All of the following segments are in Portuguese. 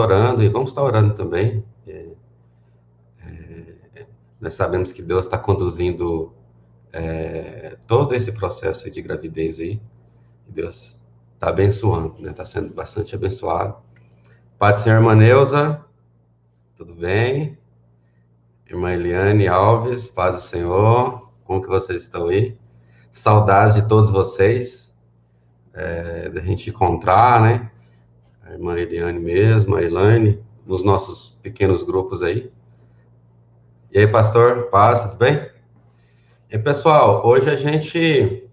orando e vamos estar orando também. Nós sabemos que Deus está conduzindo todo esse processo de gravidez aí. E Deus está abençoando, né? Está sendo bastante abençoado. Pai do Senhor, irmã Neuza, tudo bem? Irmã Eliane Alves, paz do Senhor, como que vocês estão aí? Saudades de todos vocês, da gente encontrar, né? A irmã Eliane mesmo, a Elaine, nos nossos pequenos grupos aí. E aí, pastor, paz, tudo bem? E pessoal, hoje a gente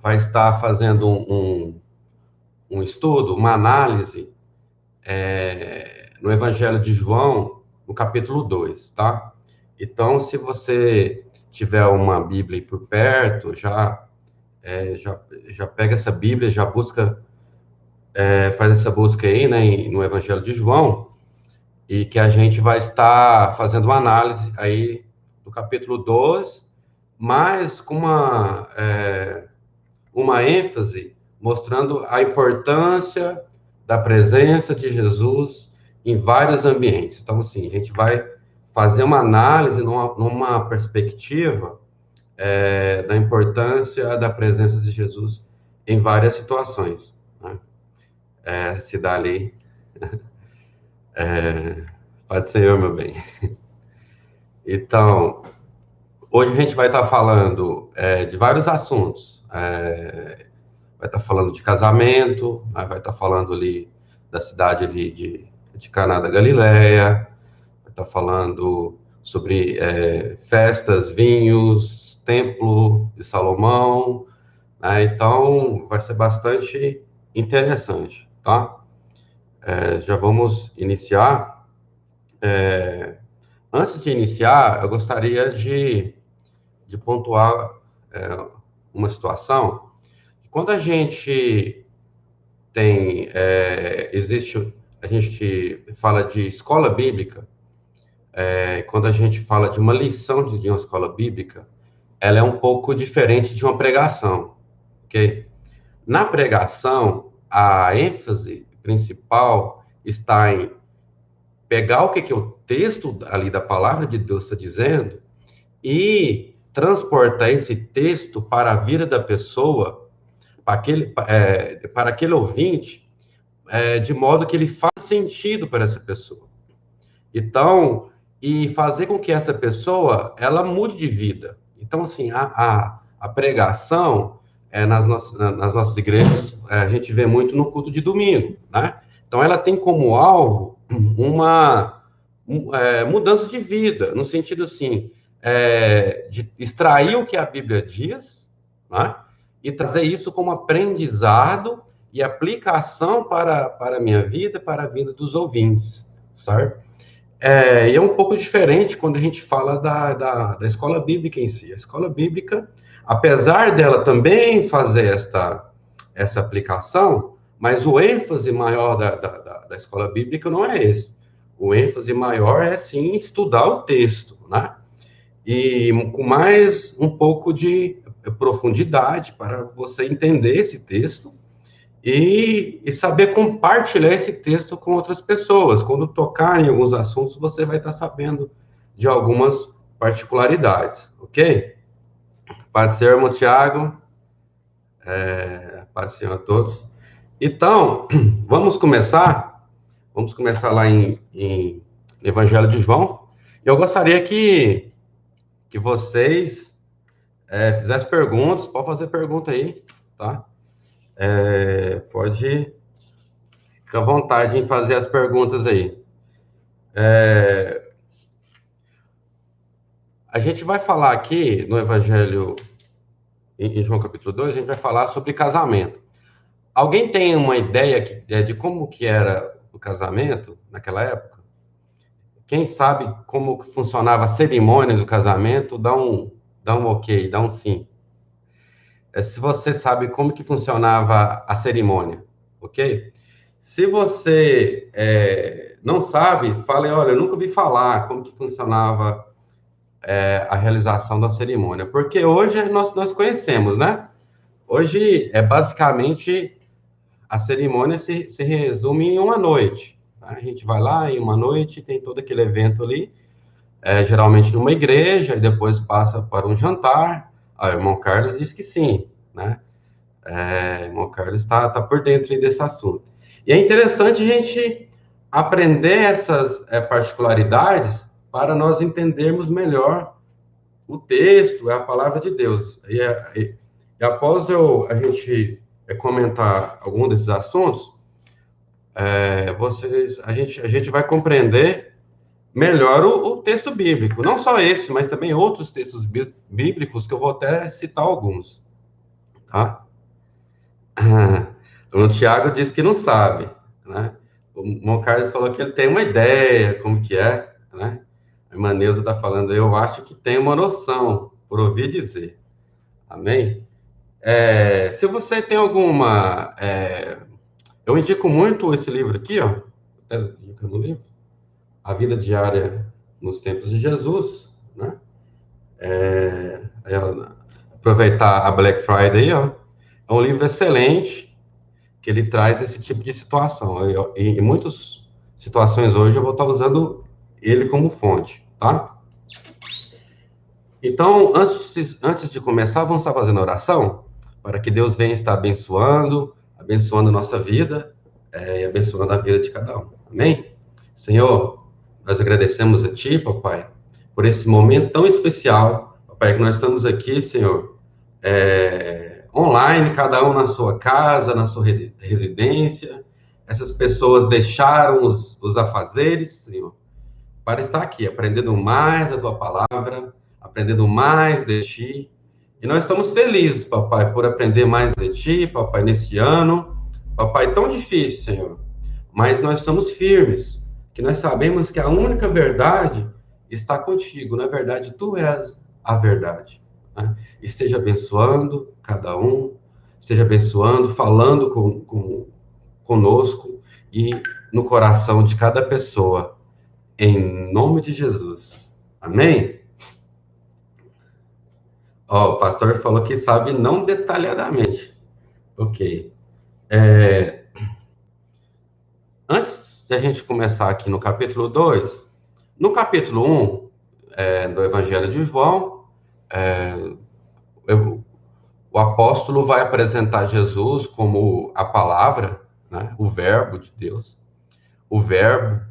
vai estar fazendo um estudo, uma análise no Evangelho de João, no capítulo 2, tá? Então, se você tiver uma Bíblia aí por perto, já pega essa Bíblia, já busca, faz essa busca aí, né, no Evangelho de João, e que a gente vai estar fazendo uma análise aí do capítulo 2, mas com uma ênfase mostrando a importância da presença de Jesus em vários ambientes. Então, assim, a gente vai fazer uma análise numa perspectiva da importância da presença de Jesus em várias situações, né? Se dá ali. Pai do Senhor, meu bem. Então, hoje a gente vai estar falando de vários assuntos. Vai estar falando de casamento, vai estar falando ali da cidade ali de Caná da Galileia, vai estar falando sobre festas, vinhos, templo de Salomão, né? Então, vai ser bastante interessante, tá? Já vamos iniciar. Antes de iniciar, eu gostaria de pontuar uma situação. Quando a gente a gente fala de escola bíblica, quando a gente fala de uma lição de uma escola bíblica, ela é um pouco diferente de uma pregação, ok? Na pregação, a ênfase principal está em pegar o que o texto ali da palavra de Deus está dizendo e transportar esse texto para a vida da pessoa, para aquele ouvinte, de modo que ele faça sentido para essa pessoa. Então, e fazer com que essa pessoa, ela mude de vida. Então, assim, a pregação, nas nossas igrejas, a gente vê muito no culto de domingo, né? Então, ela tem como alvo uma mudança de vida, no sentido, assim, de extrair o que a Bíblia diz, né? E trazer isso como aprendizado e aplicação para a minha vida, para a vida dos ouvintes, certo? E é um pouco diferente quando a gente fala da escola bíblica em si. A escola bíblica, apesar dela também fazer essa aplicação, mas o ênfase maior da escola bíblica não é esse. O ênfase maior é, sim, estudar o texto, né? E com mais um pouco de profundidade para você entender esse texto e saber compartilhar esse texto com outras pessoas. Quando tocar em alguns assuntos, você vai estar sabendo de algumas particularidades, ok? Paz do Senhor, irmão Tiago. Paz do Senhor a todos. Então, vamos começar lá em Evangelho de João. Eu gostaria que vocês fizessem perguntas, pode fazer pergunta aí, tá? Pode ficar à vontade em fazer as perguntas aí. A gente vai falar aqui no Evangelho, em João capítulo 2, a gente vai falar sobre casamento. Alguém tem uma ideia de como que era o casamento naquela época? Quem sabe como funcionava a cerimônia do casamento, dá um ok, dá um sim. Se você sabe como que funcionava a cerimônia, ok? Se você não sabe, fale, olha, eu nunca ouvi falar como que funcionava a realização da cerimônia, porque hoje nós conhecemos, né? Hoje, basicamente, a cerimônia se resume em uma noite, Tá? A gente vai lá em uma noite, tem todo aquele evento ali, geralmente numa igreja, e depois passa para um jantar. O irmão Carlos diz que sim, né? O irmão Carlos está por dentro aí desse assunto. E é interessante a gente aprender essas particularidades para nós entendermos melhor o texto, é a palavra de Deus. E após a gente comentar algum desses assuntos, a gente vai compreender melhor o texto bíblico. Não só esse, mas também outros textos bíblicos, que eu vou até citar alguns. Tá? O Tiago disse que não sabe, né? O Mon Carlos falou que ele tem uma ideia como que é, né? A irmã Neuza está falando, eu acho que tem uma noção, por ouvir dizer. Amém? Se você tem alguma... eu indico muito esse livro aqui, ó. Até indicando o livro. A Vida Diária nos Tempos de Jesus, né? Aproveitar a Black Friday, ó. É um livro excelente, que ele traz esse tipo de situação. Em muitas situações hoje eu vou estar usando ele como fonte, tá? Então, antes de começar, vamos estar fazendo oração, para que Deus venha estar abençoando a nossa vida, e abençoando a vida de cada um. Amém? Senhor, nós agradecemos a Ti, papai, por esse momento tão especial, papai, que nós estamos aqui, Senhor, online, cada um na sua casa, na sua residência. Essas pessoas deixaram os afazeres, Senhor, para estar aqui, aprendendo mais a Tua palavra, aprendendo mais de Ti. E nós estamos felizes, papai, por aprender mais de Ti, papai, nesse ano. Papai, tão difícil, Senhor, mas nós estamos firmes, que nós sabemos que a única verdade está contigo. Na verdade, Tu és a verdade. Né? Esteja abençoando cada um, esteja abençoando, falando conosco e no coração de cada pessoa, em nome de Jesus. Amém? O pastor falou que sabe não detalhadamente. Ok. Antes de a gente começar aqui no capítulo 2, no capítulo 1 do Evangelho de João, o apóstolo vai apresentar Jesus como a palavra, né, o verbo de Deus, o verbo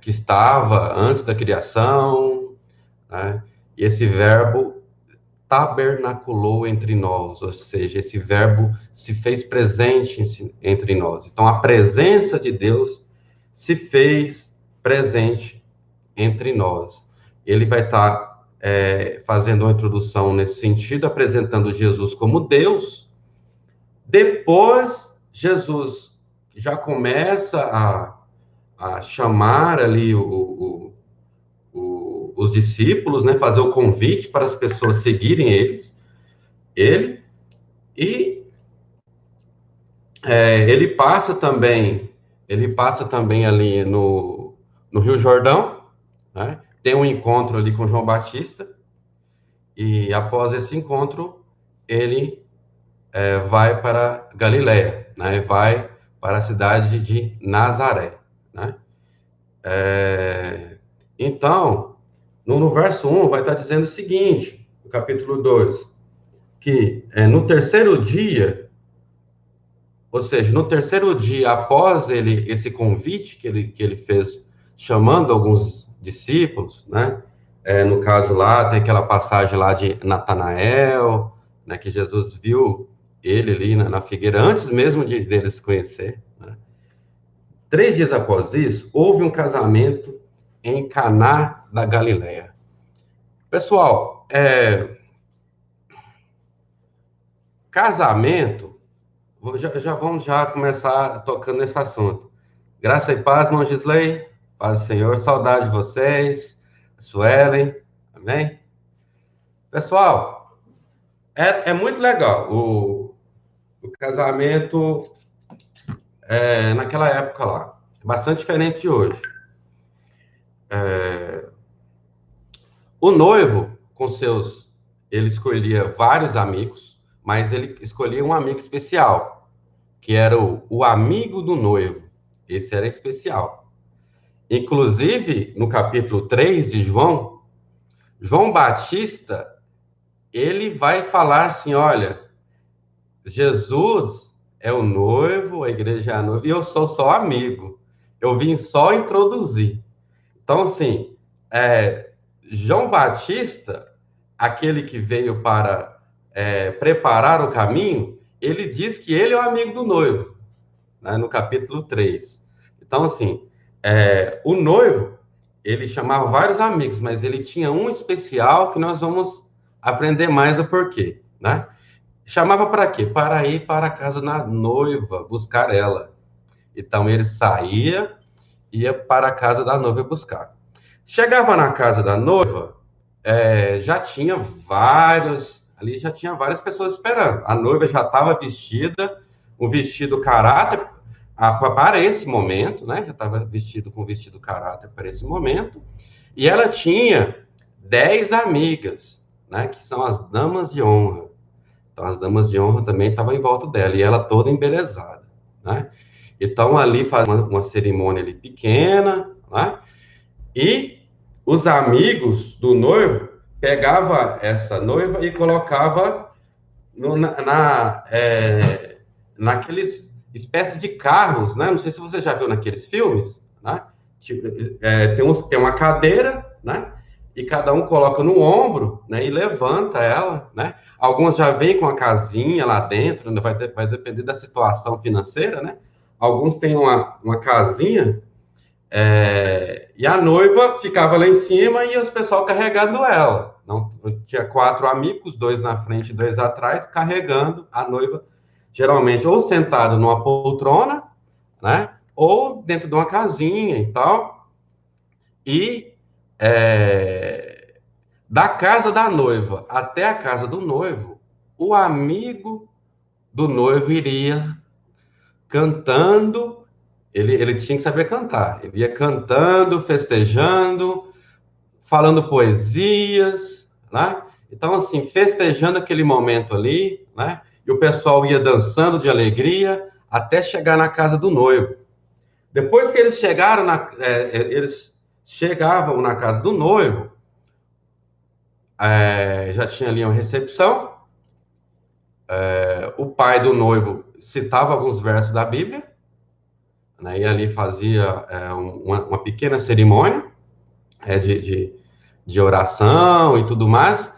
que estava antes da criação, né, e esse verbo tabernaculou entre nós, ou seja, esse verbo se fez presente entre nós. Então, a presença de Deus se fez presente entre nós. Ele vai estar fazendo uma introdução nesse sentido, apresentando Jesus como Deus. Depois, Jesus já começa a chamar ali os discípulos, né, fazer o convite para as pessoas seguirem ele, e ele passa também ali no Rio Jordão, né, tem um encontro ali com João Batista, e após esse encontro, ele vai para Galiléia, né, vai para a cidade de Nazaré, né. Então, no verso 1, vai estar dizendo o seguinte, no capítulo 2, que no terceiro dia, ou seja, no terceiro dia após esse convite que ele fez, chamando alguns discípulos, né? No caso lá, tem aquela passagem lá de Natanael, né, que Jesus viu ele ali na figueira, antes mesmo dele se conhecer, né? 3 dias após isso, houve um casamento em Caná da Galileia. Pessoal, casamento, vamos começar tocando nesse assunto. Graça e paz, irmão Gisley, paz do Senhor, saudade de vocês, Suelen, amém? Pessoal, é muito legal o casamento naquela época lá, bastante diferente de hoje. O noivo, ele escolhia vários amigos, mas ele escolhia um amigo especial, que era o amigo do noivo. Esse era especial. Inclusive, no capítulo 3 de João, João Batista, ele vai falar assim, olha, Jesus é o noivo, a igreja é a noiva, e eu sou só amigo. Eu vim só introduzir. Então, assim, João Batista, aquele que veio para preparar o caminho, ele diz que ele é o amigo do noivo, né, no capítulo 3. Então, assim, o noivo, ele chamava vários amigos, mas ele tinha um especial que nós vamos aprender mais o porquê, né? Chamava para quê? Para ir para a casa da noiva, buscar ela. Então, ele saía, ia para a casa da noiva buscar. Chegava na casa da noiva, já tinha várias pessoas esperando. A noiva já estava vestida, um vestido caráter para esse momento, né? Já estava vestido com vestido caráter para esse momento. E ela tinha 10 amigas, né? Que são as damas de honra. Então, as damas de honra também estavam em volta dela, e ela toda embelezada, né? Então, ali faz uma cerimônia ali pequena, né? E os amigos do noivo pegava essa noiva e colocava naqueles espécie de carros, né? Não sei se você já viu naqueles filmes, né? Tipo, tem uma cadeira, né? E cada um coloca no ombro, né? E levanta ela, né? Alguns já vêm com a casinha lá dentro, né? Vai depender da situação financeira, né? Alguns têm uma casinha, e a noiva ficava lá em cima e os pessoal carregando ela. Não, tinha 4 amigos, 2 na frente e 2 atrás, carregando a noiva, geralmente ou sentada numa poltrona, né? Ou dentro de uma casinha e tal. E da casa da noiva até a casa do noivo, o amigo do noivo iria cantando. Ele tinha que saber cantar. Ele ia cantando, festejando, falando poesias, né? Então, assim, festejando aquele momento ali, né? E o pessoal ia dançando de alegria até chegar na casa do noivo. Depois que eles chegavam na casa do noivo, já tinha ali uma recepção. O pai do noivo citava alguns versos da Bíblia, né? E ali fazia uma pequena cerimônia de oração e tudo mais.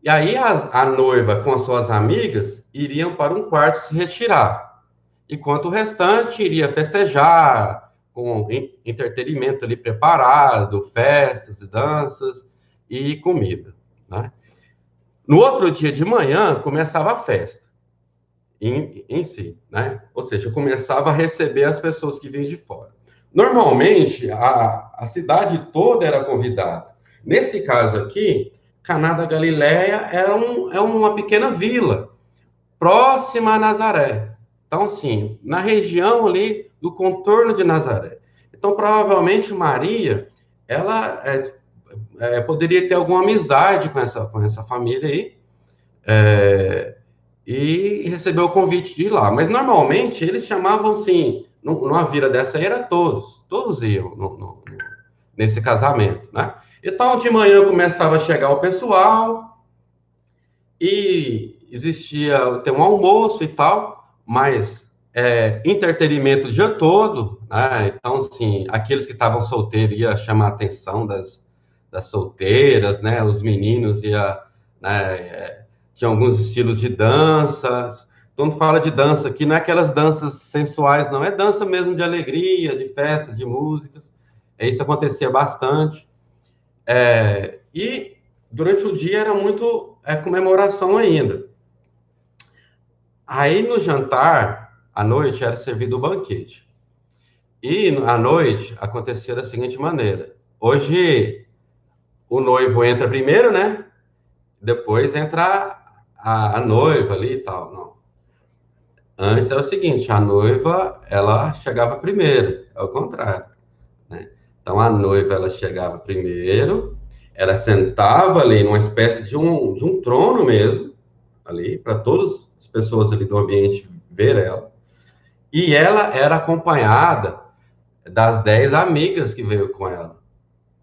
E aí a noiva com as suas amigas iriam para um quarto se retirar, enquanto o restante iria festejar, com entretenimento ali preparado, festas e danças e comida, né? No outro dia de manhã começava a festa em si, né? Ou seja, começava a receber as pessoas que vinham de fora. Normalmente, a cidade toda era convidada. Nesse caso aqui, Caná da Galileia é uma pequena vila, próxima a Nazaré. Então, assim, na região ali do contorno de Nazaré. Então, provavelmente, Maria, ela poderia ter alguma amizade com essa família aí, e recebeu o convite de ir lá. Mas, normalmente, eles chamavam, assim, numa vila dessa aí, era todos iam nesse casamento, né? Então, de manhã começava a chegar o pessoal, e tem um almoço e tal, mas entretenimento o dia todo, né? Então, assim, aqueles que estavam solteiros ia chamar a atenção das solteiras, né? Os meninos né? Tinha alguns estilos de danças. Todo mundo fala de dança aqui, não é aquelas danças sensuais, não, é dança mesmo de alegria, de festa, de músicas. Isso acontecia bastante. E durante o dia era muito comemoração ainda. Aí no jantar, à noite, era servido o banquete. E à noite acontecia da seguinte maneira: hoje o noivo entra primeiro, né? Depois entra a noiva ali e tal. Não. Antes era o seguinte: a noiva, ela chegava primeiro, é o contrário, né? Então a noiva, ela chegava primeiro, ela sentava ali numa espécie de um trono mesmo, ali, para todas as pessoas ali do ambiente ver ela. E ela era acompanhada das 10 amigas que veio com ela,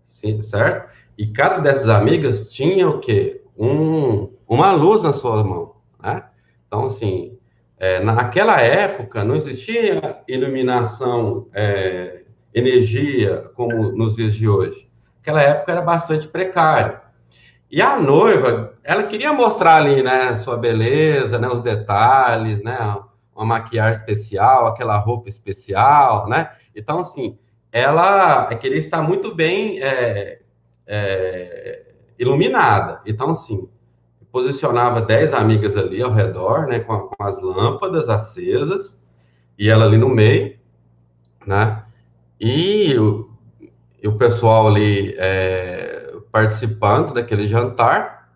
sim, certo? E cada dessas amigas tinha o quê? Uma luz na sua mão, né? Então, assim, naquela época não existia iluminação, energia como nos dias de hoje. Naquela época era bastante precário. E a noiva, ela queria mostrar ali, né, sua beleza, né, os detalhes, né, uma maquiagem especial, aquela roupa especial, né? Então, assim, ela queria estar muito bem iluminada. Então, assim, posicionava 10 amigas ali ao redor, né, com as lâmpadas acesas, e ela ali no meio, né? E o pessoal ali participando daquele jantar.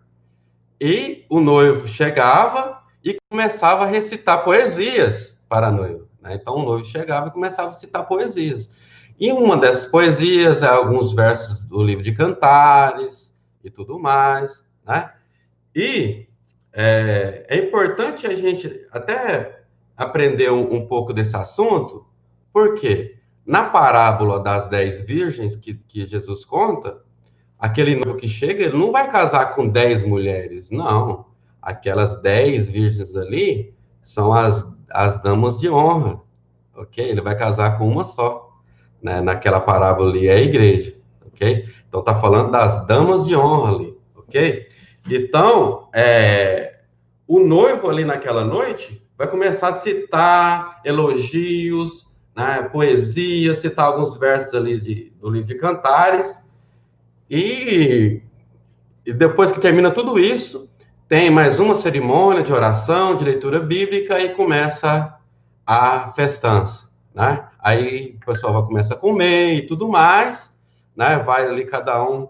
E o noivo chegava e começava a recitar poesias para a noiva, né? Então o noivo chegava e começava a citar poesias. E uma dessas poesias é alguns versos do livro de Cantares e tudo mais, né? E é importante a gente até aprender um pouco desse assunto, porque na parábola das 10 virgens que Jesus conta, aquele noivo que chega, ele não vai casar com 10 mulheres, não. Aquelas 10 virgens ali são as damas de honra, ok? Ele vai casar com uma só, né? Naquela parábola ali é a igreja, ok? Então tá falando das damas de honra ali, ok? Então, o noivo ali naquela noite vai começar a citar elogios, né, poesia, citar alguns versos ali do livro de Cantares, e depois que termina tudo isso, tem mais uma cerimônia de oração, de leitura bíblica, e começa a festança, né? Aí o pessoal vai começar a comer e tudo mais, né? Vai ali cada um,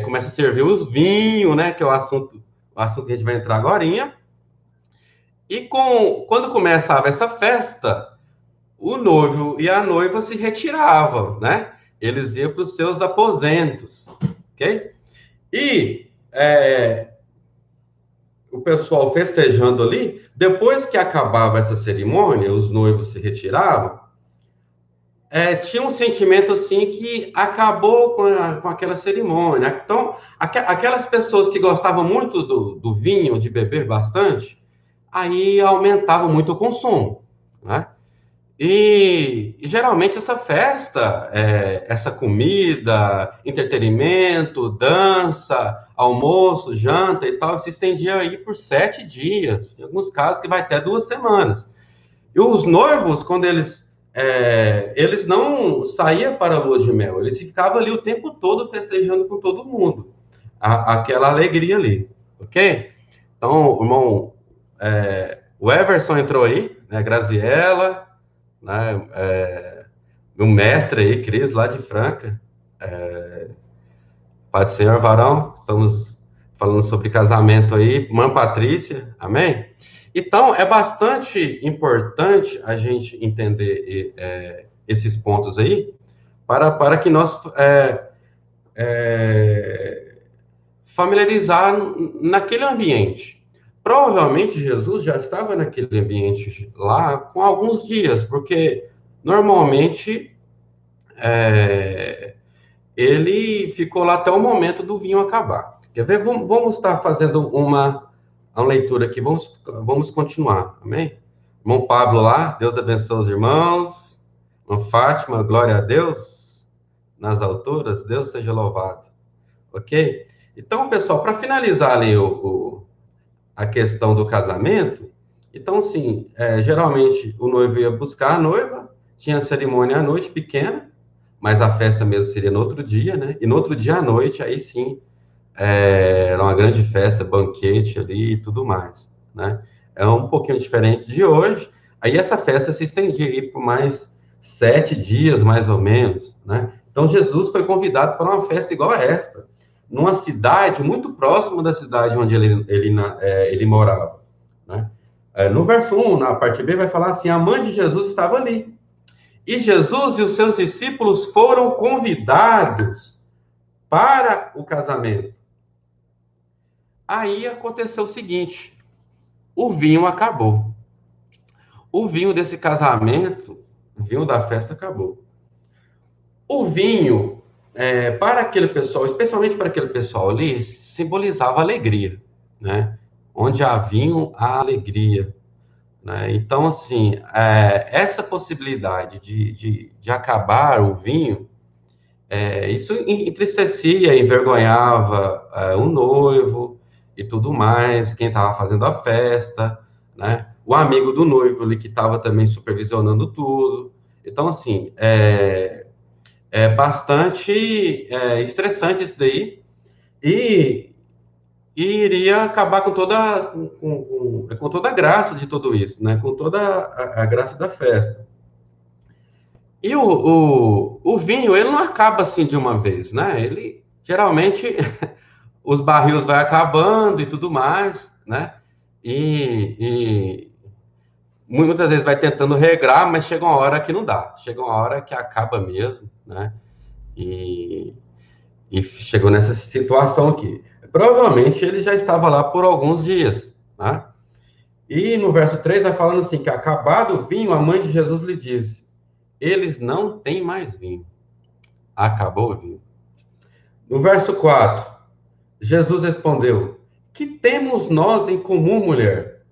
começa a servir os vinhos, né? Que é o assunto que a gente vai entrar agorinha. E quando começava essa festa, o noivo e a noiva se retiravam, né? Eles iam para os seus aposentos, ok? E o pessoal festejando ali, depois que acabava essa cerimônia, os noivos se retiravam, tinha um sentimento assim que acabou com aquela cerimônia. Então, aquelas pessoas que gostavam muito do vinho, de beber bastante, aí aumentava muito o consumo, né? E geralmente essa festa, essa comida, entretenimento, dança, almoço, janta e tal, se estendia aí por 7 dias, em alguns casos que vai até 2 semanas. E os noivos, quando eles não saíam para a lua de mel, eles ficavam ali o tempo todo festejando com todo mundo, aquela alegria ali, ok? Então, o irmão, o Everson entrou aí, né, Graziela, né? Meu mestre aí, Cris, lá de Franca. Pai do Senhor, varão, estamos falando sobre casamento aí. Mãe Patrícia, amém? Então, é bastante importante a gente entender esses pontos aí, para que nós familiarizar naquele ambiente. Provavelmente Jesus já estava naquele ambiente lá com alguns dias, porque normalmente ele ficou lá até o momento do vinho acabar. Quer ver? Vamos estar fazendo uma leitura aqui. Vamos continuar. Amém? Irmão Pablo lá, Deus abençoe os irmãos. Irmã Fátima, glória a Deus. Nas alturas, Deus seja louvado. Ok? Então, pessoal, para finalizar ali a questão do casamento, então, assim, geralmente o noivo ia buscar a noiva, tinha a cerimônia à noite pequena, mas a festa mesmo seria no outro dia, né? E no outro dia à noite, aí sim, era uma grande festa, banquete ali e tudo mais, né? É um pouquinho diferente de hoje. Aí essa festa se estendia aí por mais 7 dias, mais ou menos, né? Então Jesus foi convidado para uma festa igual a esta, numa cidade muito próxima da cidade onde ele morava, né? No verso 1, na parte B, vai falar assim: a mãe de Jesus estava ali. E Jesus e os seus discípulos foram convidados para o casamento. Aí aconteceu o seguinte: o vinho acabou. O vinho desse casamento, o vinho da festa acabou. O vinho, para aquele pessoal, especialmente para aquele pessoal ali, simbolizava alegria, né? Onde há vinho, há alegria, né? Então, assim, essa possibilidade de acabar o vinho, isso entristecia, envergonhava o noivo e tudo mais, quem estava fazendo a festa, né? O amigo do noivo ali que estava também supervisionando tudo. Então, assim, bastante estressante isso daí e, e iria acabar com toda a graça de tudo isso, né? Com toda a graça da festa. E o vinho, ele não acaba assim de uma vez, né? Ele, geralmente, os barris vai acabando e tudo mais, né? E muitas vezes vai tentando regrar, mas chega uma hora que não dá. Chega uma hora que acaba mesmo, né? E, e chegou nessa situação aqui. Provavelmente ele já estava lá por alguns dias, né? E no verso 3 vai falando assim, que acabado o vinho, a mãe de Jesus lhe disse, eles não têm mais vinho. Acabou o vinho. No verso 4, Jesus respondeu, que temos nós em comum, mulher?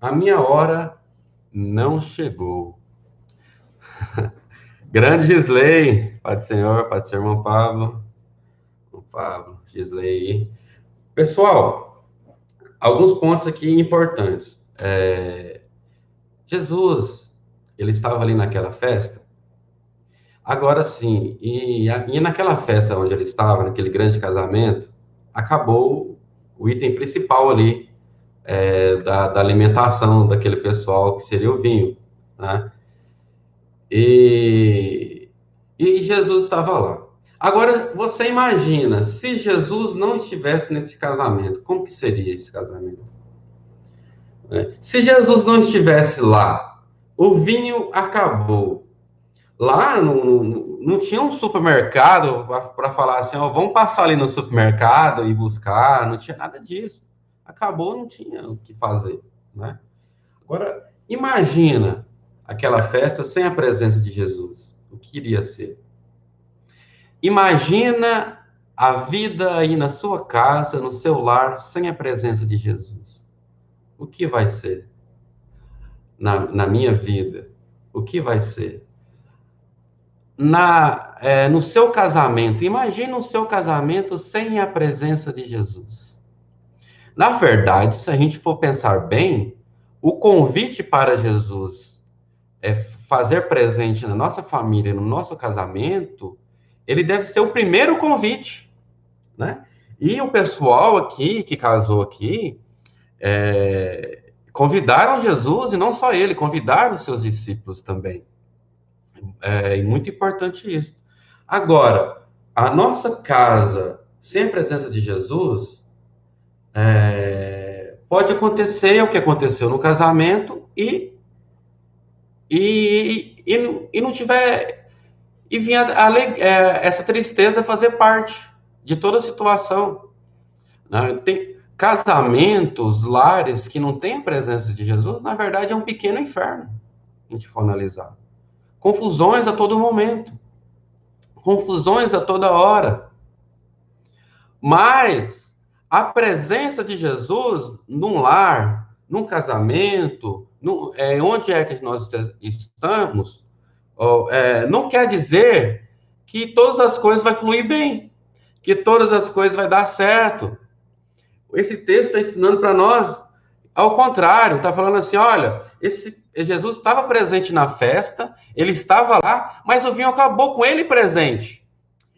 A minha hora não chegou. Grande Gisley, Pai do Senhor, Pai do Senhor, irmão Pablo. Irmão Pablo, Gisley. Pessoal, alguns pontos aqui importantes. Jesus, ele estava ali naquela festa. Agora sim, e naquela festa onde ele estava, naquele grande casamento, acabou o item principal ali da alimentação daquele pessoal, que seria o vinho, né? E, e Jesus estava lá. Agora, você imagina, se Jesus não estivesse nesse casamento, como que seria esse casamento? Se Jesus não estivesse lá, o vinho acabou. Lá não tinha um supermercado para falar assim, ó, vamos passar ali no supermercado e buscar, não tinha nada disso. Acabou, não tinha o que fazer, né? Agora, imagina aquela festa sem a presença de Jesus. O que iria ser? Imagina a vida aí na sua casa, no seu lar, sem a presença de Jesus. O que vai ser? Na minha vida, o que vai ser? No seu casamento, imagina o seu casamento sem a presença de Jesus. Na verdade, se a gente for pensar bem, o convite para Jesus fazer presente na nossa família, no nosso casamento, ele deve ser o primeiro convite, né? E o pessoal aqui, que casou aqui, convidaram Jesus, e não só ele, convidaram os seus discípulos também. É muito importante isso. Agora, a nossa casa sem a presença de Jesus, pode acontecer o que aconteceu no casamento e não tiver e vinha essa tristeza fazer parte de toda a situação, né? Tem casamentos, lares que não têm a presença de Jesus, na verdade é um pequeno inferno, se a gente for analisar. Confusões a todo momento, confusões a toda hora. Mas a presença de Jesus num lar, num casamento, onde é que nós estamos, não quer dizer que todas as coisas vão fluir bem, que todas as coisas vão dar certo. Esse texto está ensinando para nós, ao contrário, está falando assim, olha, Jesus estava presente na festa, ele estava lá, mas o vinho acabou com ele presente.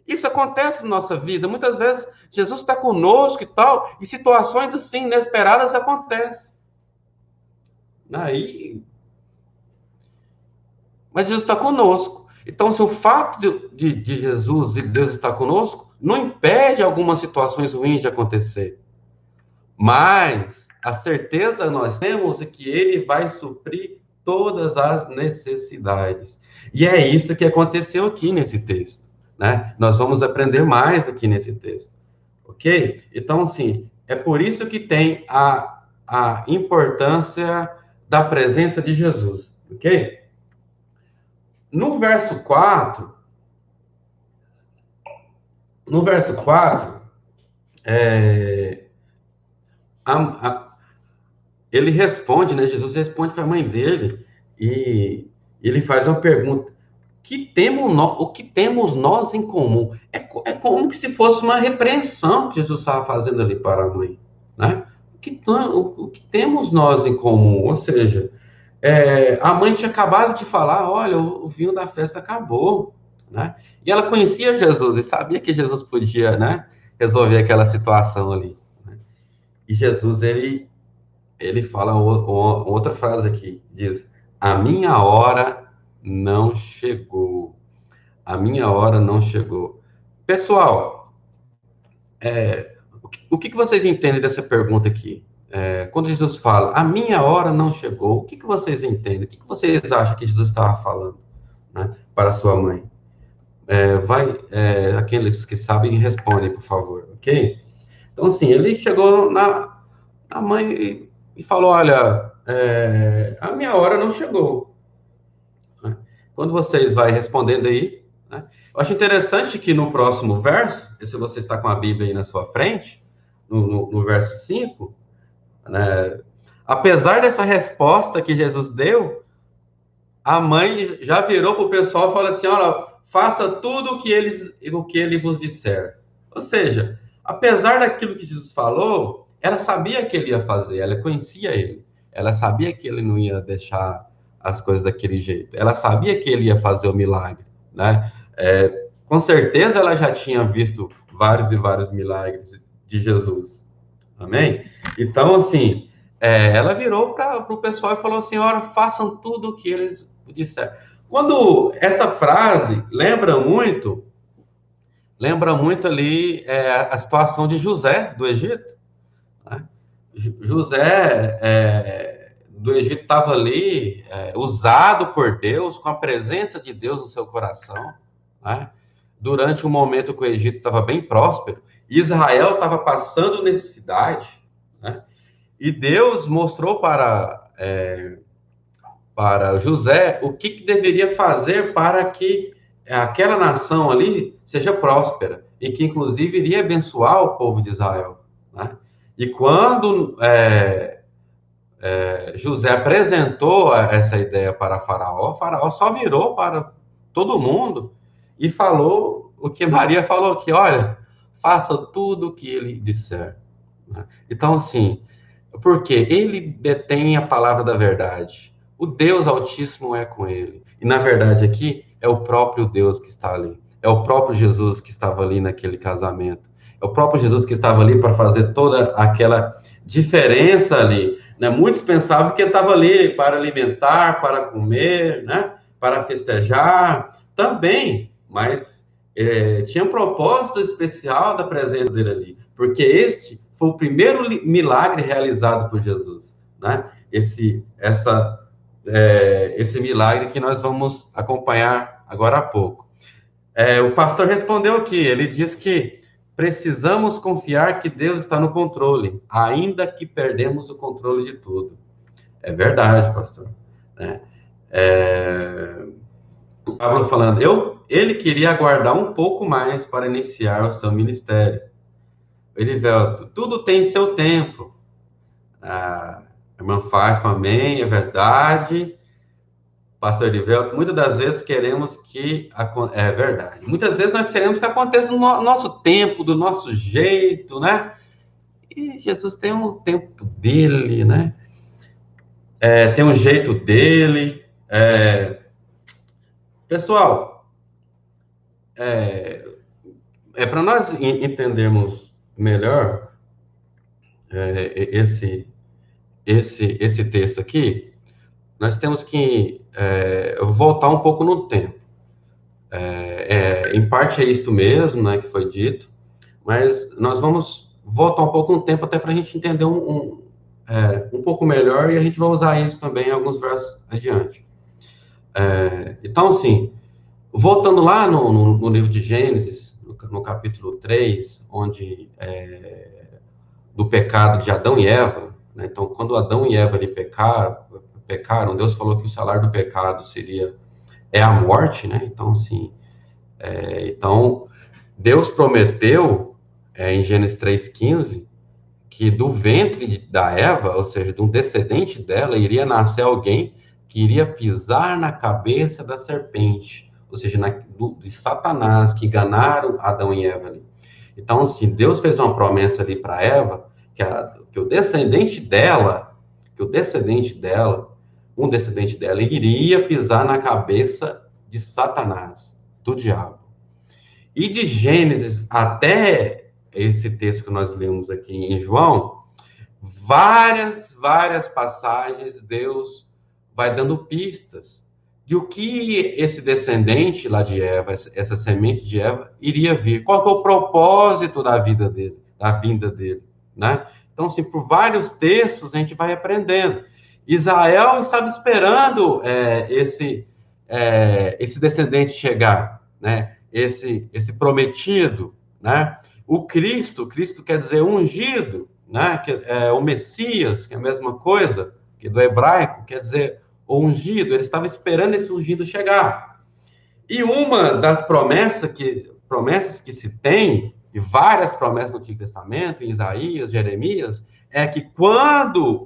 Isso acontece na nossa vida. Muitas vezes Jesus está conosco e tal, e situações assim inesperadas acontecem. Mas Jesus está conosco. Então, se o fato de Jesus e Deus estar conosco, não impede algumas situações ruins de acontecer. Mas a certeza nós temos é que Ele vai suprir todas as necessidades. E é isso que aconteceu aqui nesse texto, né? Nós vamos aprender mais aqui nesse texto, ok? Então, assim, é por isso que tem a importância da presença de Jesus, ok? No verso 4, no verso 4, é, a, a, ele responde, né? Jesus responde para a mãe dele e ele faz uma pergunta: o que temos nós em comum? É como que se fosse uma repreensão que Jesus estava fazendo ali para a mãe, né? O que temos nós em comum? Ou seja, a mãe tinha acabado de falar: olha, o vinho da festa acabou, né? E ela conhecia Jesus e sabia que Jesus podia, né, resolver aquela situação ali, né? E Jesus, ele fala outra frase aqui, diz: a minha hora não chegou. A minha hora não chegou. Pessoal, o que vocês entendem dessa pergunta aqui? Quando Jesus fala, a minha hora não chegou, o que vocês entendem? O que vocês acham que Jesus estava falando, né, para a sua mãe? Aqueles que sabem, respondem, por favor, ok? Então, assim, ele chegou na mãe e falou, olha, a minha hora não chegou, né? Quando vocês vai respondendo aí, né, eu acho interessante que no próximo verso, e se você está com a Bíblia aí na sua frente, no verso 5, né, apesar dessa resposta que Jesus deu, a mãe já virou para o pessoal e falou assim, olha, faça tudo o que ele vos disser. Ou seja, apesar daquilo que Jesus falou, ela sabia que ele ia fazer, ela conhecia ele, ela sabia que ele não ia deixar as coisas daquele jeito, ela sabia que ele ia fazer o milagre, né? Com certeza ela já tinha visto vários e vários milagres de Jesus, amém? Então, assim, ela virou para o pessoal e falou assim, ora, façam tudo o que eles disseram. Quando essa frase lembra muito ali a situação de José do Egito, né? José do Egito estava ali usado por Deus, com a presença de Deus no seu coração, né? Durante um momento que o Egito estava bem próspero, Israel estava passando necessidade, né? E Deus mostrou para José o que deveria fazer para que aquela nação ali seja próspera e que, inclusive, iria abençoar o povo de Israel, né? E quando José apresentou essa ideia para Faraó só virou para todo mundo e falou o que Maria falou, que, olha, faça tudo o que ele disser, né? Então, assim, porque ele detém a palavra da verdade. O Deus Altíssimo é com ele. E, na verdade, aqui é o próprio Deus que está ali. É o próprio Jesus que estava ali naquele casamento. É o próprio Jesus que estava ali para fazer toda aquela diferença ali, né? Muitos pensavam que ele estava ali para alimentar, para comer, né? Para festejar também, mas tinha um propósito especial da presença dele ali, porque este foi o primeiro milagre realizado por Jesus, né? Esse milagre que nós vamos acompanhar agora há pouco. O pastor respondeu aqui, ele diz que precisamos confiar que Deus está no controle, ainda que perdemos o controle de tudo. É verdade, pastor, né? O Pablo falando, ele queria aguardar um pouco mais para iniciar o seu ministério. Elivelto, tudo tem seu tempo. A irmã Fátima, amém, é verdade. Pastor Elivelto, muitas das vezes queremos que... É verdade. Muitas vezes nós queremos que aconteça no nosso tempo, do nosso jeito, né? E Jesus tem um tempo dele, né? Tem um jeito dele. Pessoal, para nós entendermos melhor esse texto aqui, nós temos que voltar um pouco no tempo. Em parte é isto mesmo, né, que foi dito, mas nós vamos voltar um pouco no tempo até para a gente entender um pouco melhor, e a gente vai usar isso também em alguns versos adiante. Então, assim, voltando lá no livro de Gênesis, no capítulo 3, onde do pecado de Adão e Eva, né? Então, quando Adão e Eva ali pecaram, Deus falou que o salário do pecado é a morte, né? Então, assim, então, Deus prometeu, em Gênesis 3,15, que do ventre da Eva, ou seja, de um descendente dela, iria nascer alguém que iria pisar na cabeça da serpente, ou seja, de Satanás, que enganaram Adão e Eva ali. Então, assim, Deus fez uma promessa ali para Eva, que o descendente dela, um descendente dela, iria pisar na cabeça de Satanás, do diabo. E de Gênesis até esse texto que nós lemos aqui em João, várias passagens, Deus vai dando pistas de o que esse descendente lá de Eva, essa semente de Eva, iria vir. Qual que é o propósito da vida dele, da vinda dele, né? Então, assim, por vários textos a gente vai aprendendo. Israel estava esperando esse descendente chegar, né? Esse prometido, né? Cristo quer dizer ungido, né? Que o Messias, que é a mesma coisa, que do hebraico quer dizer o ungido. Ele estava esperando esse ungido chegar. E uma das promessas que se tem, e várias promessas no Antigo Testamento, em Isaías, Jeremias, é que quando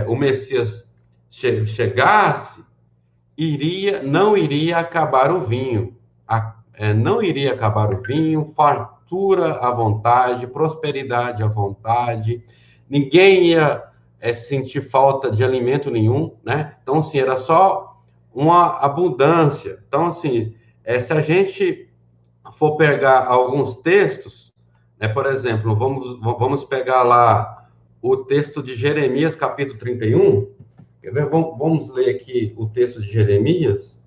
o Messias chegasse, não iria acabar o vinho. Não iria acabar o vinho, fartura à vontade, prosperidade à vontade, ninguém ia sentir falta de alimento nenhum, né? Então, assim, era só uma abundância. Então, assim, se a gente for pegar alguns textos, né, por exemplo, vamos pegar lá o texto de Jeremias, capítulo 31. Quer ver? Vamos ler aqui o texto de Jeremias,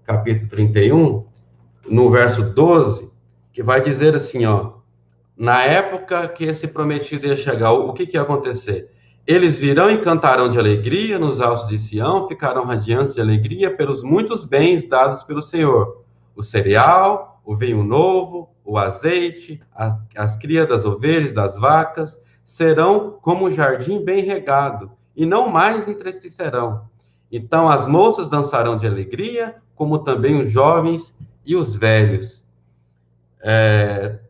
capítulo 31, no verso 12, que vai dizer assim, ó: na época que esse prometido ia chegar, o que ia acontecer? Eles virão e cantarão de alegria nos altos de Sião, ficarão radiantes de alegria pelos muitos bens dados pelo Senhor. O cereal, o vinho novo, o azeite, as crias das ovelhas, das vacas, serão como um jardim bem regado, e não mais entristecerão. Então as moças dançarão de alegria, como também os jovens e os velhos.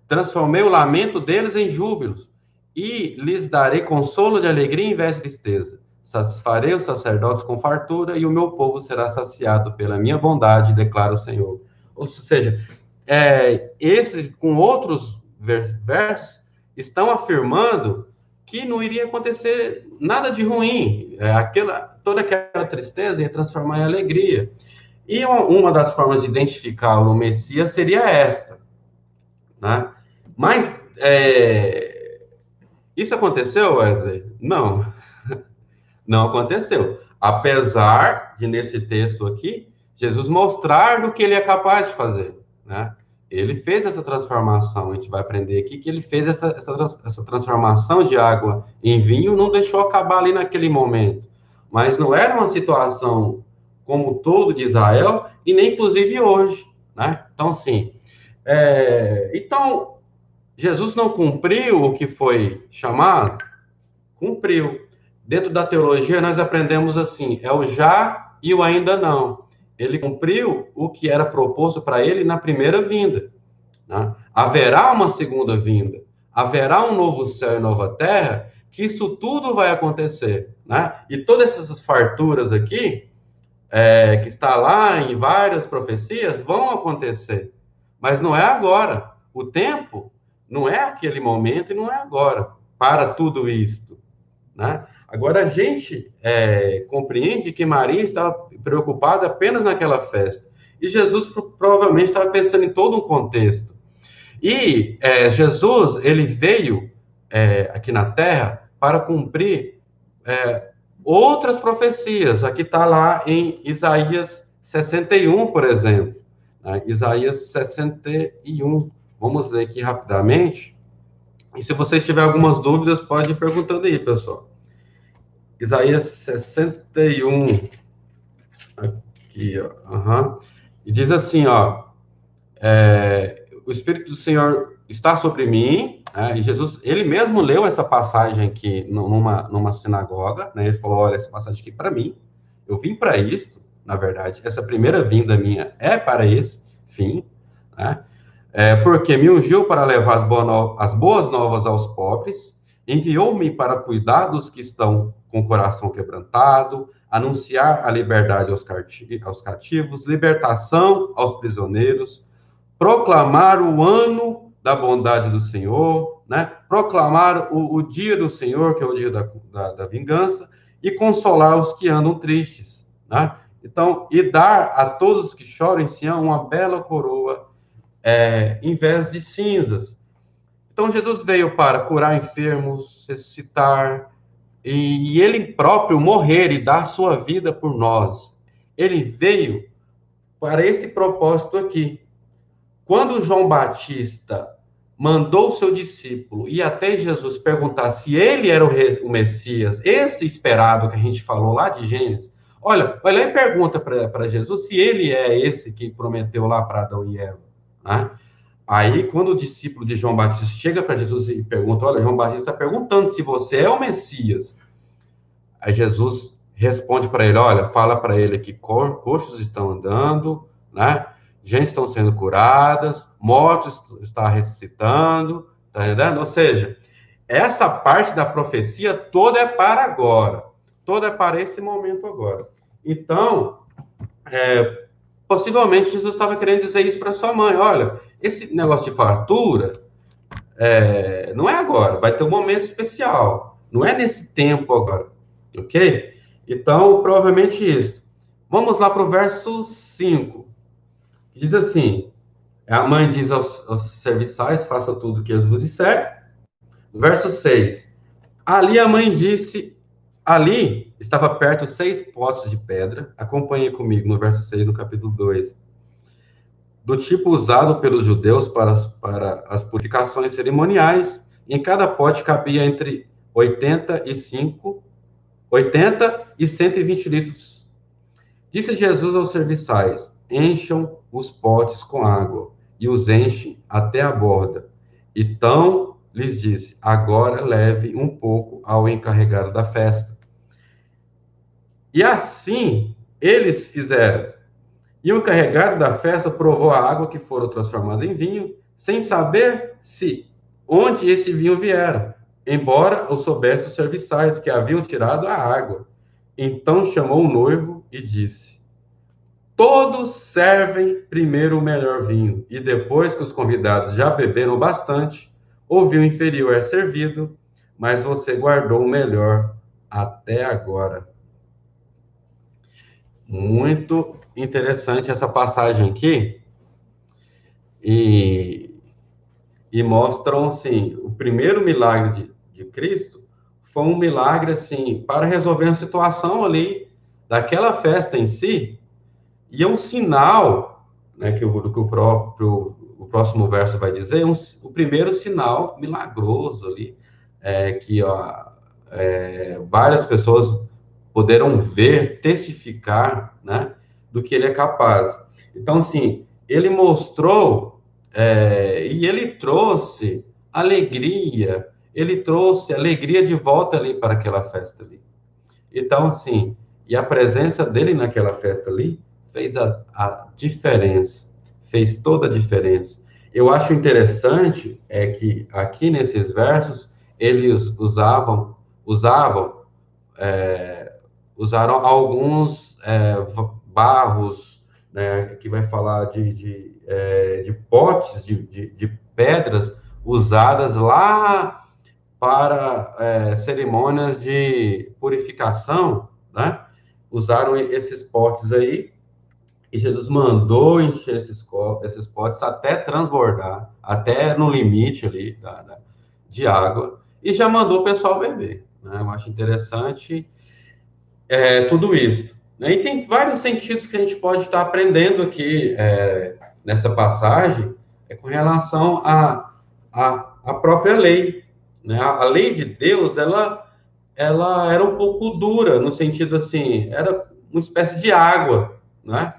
Transformei o lamento deles em júbilos, e lhes darei consolo de alegria em vez de tristeza. Satisfarei os sacerdotes com fartura, e o meu povo será saciado pela minha bondade, declara o Senhor. Ou seja, esses, com outros versos, estão afirmando que não iria acontecer nada de ruim. Toda aquela tristeza ia transformar em alegria. E uma das formas de identificar o Messias seria esta, né? Mas isso aconteceu, Wesley? Não, não aconteceu. Apesar de, nesse texto aqui, Jesus mostrar o que ele é capaz de fazer, né? Ele fez essa transformação. A gente vai aprender aqui que ele fez essa transformação de água em vinho, não deixou acabar ali naquele momento. Mas não era uma situação como todo de Israel, e nem inclusive hoje, né? Então, assim, então, Jesus não cumpriu o que foi chamado? Cumpriu. Dentro da teologia, nós aprendemos assim, é o já e o ainda não. Ele cumpriu o que era proposto para ele na primeira vinda, né? Haverá uma segunda vinda, haverá um novo céu e nova terra, que isso tudo vai acontecer, né? E todas essas farturas aqui, que está lá em várias profecias, vão acontecer. Mas não é agora. O tempo não é aquele momento e não é agora para tudo isto, né? Agora a gente compreende que Maria estava preocupada apenas naquela festa. E Jesus provavelmente estava pensando em todo um contexto. E Jesus, ele veio aqui na Terra para cumprir outras profecias. Aqui está lá em Isaías 61, por exemplo. Né? Isaías 61. Vamos ler aqui rapidamente. E se vocês tiverem algumas dúvidas, pode ir perguntando aí, pessoal. Isaías 61. Aqui, ó. Uhum. E diz assim, ó. O Espírito do Senhor está sobre mim, e Jesus, ele mesmo leu essa passagem aqui numa sinagoga, né? Ele falou, olha, essa passagem aqui para mim, eu vim para isto, na verdade, essa primeira vinda minha é para esse fim, né? Porque me ungiu para levar as boas novas aos pobres, enviou-me para cuidar dos que estão com o coração quebrantado, anunciar a liberdade aos cativos, libertação aos prisioneiros, proclamar o ano da bondade do Senhor, né? Proclamar o dia do Senhor, que é o dia da vingança, e consolar os que andam tristes, né? Então, e dar a todos que choram em Sião uma bela coroa, em vez de cinzas. Então, Jesus veio para curar enfermos, ressuscitar, e ele próprio morrer e dar sua vida por nós. Ele veio para esse propósito aqui. Quando João Batista mandou o seu discípulo ir até Jesus perguntar se ele era o Messias, esse esperado que a gente falou lá de Gênesis, olha, vai lá e pergunta para Jesus se ele é esse que prometeu lá para Adão e Eva, né? Aí, quando o discípulo de João Batista chega para Jesus e pergunta, olha, João Batista está perguntando se você é o Messias. Aí Jesus responde para ele, olha, fala para ele que coxos estão andando, né? Gente estão sendo curadas, mortos estão ressuscitando, tá entendendo? Ou seja, essa parte da profecia toda é para agora, toda é para esse momento agora. Então, possivelmente Jesus estava querendo dizer isso para sua mãe, olha, esse negócio de fartura não é agora, vai ter um momento especial, não é nesse tempo agora, ok? Então, provavelmente isso. Vamos lá para o verso 5. Diz assim, a mãe diz aos serviçais, faça tudo o que eles vos disser. Verso 6. Ali a mãe disse, ali estava perto 6 potes de pedra, acompanhe comigo no verso 6, no capítulo 2, do tipo usado pelos judeus para as purificações cerimoniais. Em cada pote cabia entre 80 e 120 litros. Disse Jesus aos serviçais, encham os potes com água, e os enchem até a borda. Então lhes disse, agora leve um pouco ao encarregado da festa. E assim eles fizeram. E o encarregado da festa provou a água que fora transformada em vinho, sem saber onde esse vinho viera, embora o soubesse os serviçais que haviam tirado a água. Então chamou o noivo e disse, todos servem primeiro o melhor vinho, e depois que os convidados já beberam bastante, o vinho inferior é servido, mas você guardou o melhor até agora. Muito interessante essa passagem aqui, e mostram, assim, o primeiro milagre de Cristo foi um milagre, assim, para resolver uma situação ali, daquela festa em si, e é um sinal, né, que o próximo verso vai dizer, o primeiro sinal milagroso ali, que várias pessoas poderão ver, testificar, né, do que ele é capaz. Então, assim, ele mostrou, e ele trouxe alegria de volta ali para aquela festa ali. Então, assim, e a presença dele naquela festa ali fez a diferença, fez toda a diferença. Eu acho interessante que aqui nesses versos eles usaram alguns barros, né, que vai falar de potes, de pedras usadas lá para cerimônias de purificação, né? Usaram esses potes aí, e Jesus mandou encher esses potes até transbordar, até no limite ali de água, e já mandou o pessoal beber, né? Eu acho interessante tudo isso, né? E tem vários sentidos que a gente pode estar aprendendo aqui nessa passagem, com relação à própria lei, né? A lei de Deus, ela era um pouco dura, no sentido assim, era uma espécie de água, né?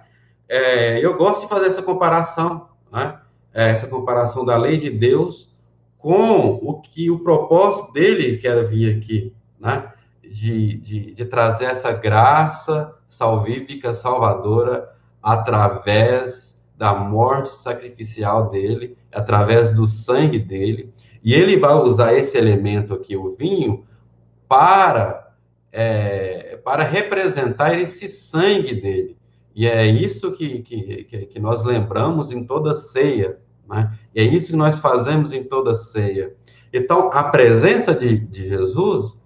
Eu gosto de fazer essa comparação, né? Essa comparação da lei de Deus com o propósito dele que era vir aqui, né? De trazer essa graça salvífica, salvadora, através da morte sacrificial dele, através do sangue dele, e ele vai usar esse elemento aqui, o vinho, para representar esse sangue dele. E é isso que nós lembramos em toda ceia, né? E é isso que nós fazemos em toda ceia. Então, a presença de Jesus,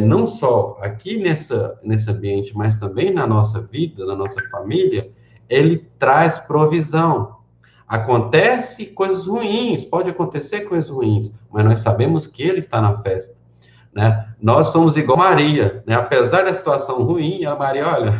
não só aqui nesse ambiente, mas também na nossa vida, na nossa família, ele traz provisão. Acontece coisas ruins, pode acontecer coisas ruins, mas nós sabemos que ele está na festa, né? Nós somos igual Maria, né? Apesar da situação ruim, a Maria, olha,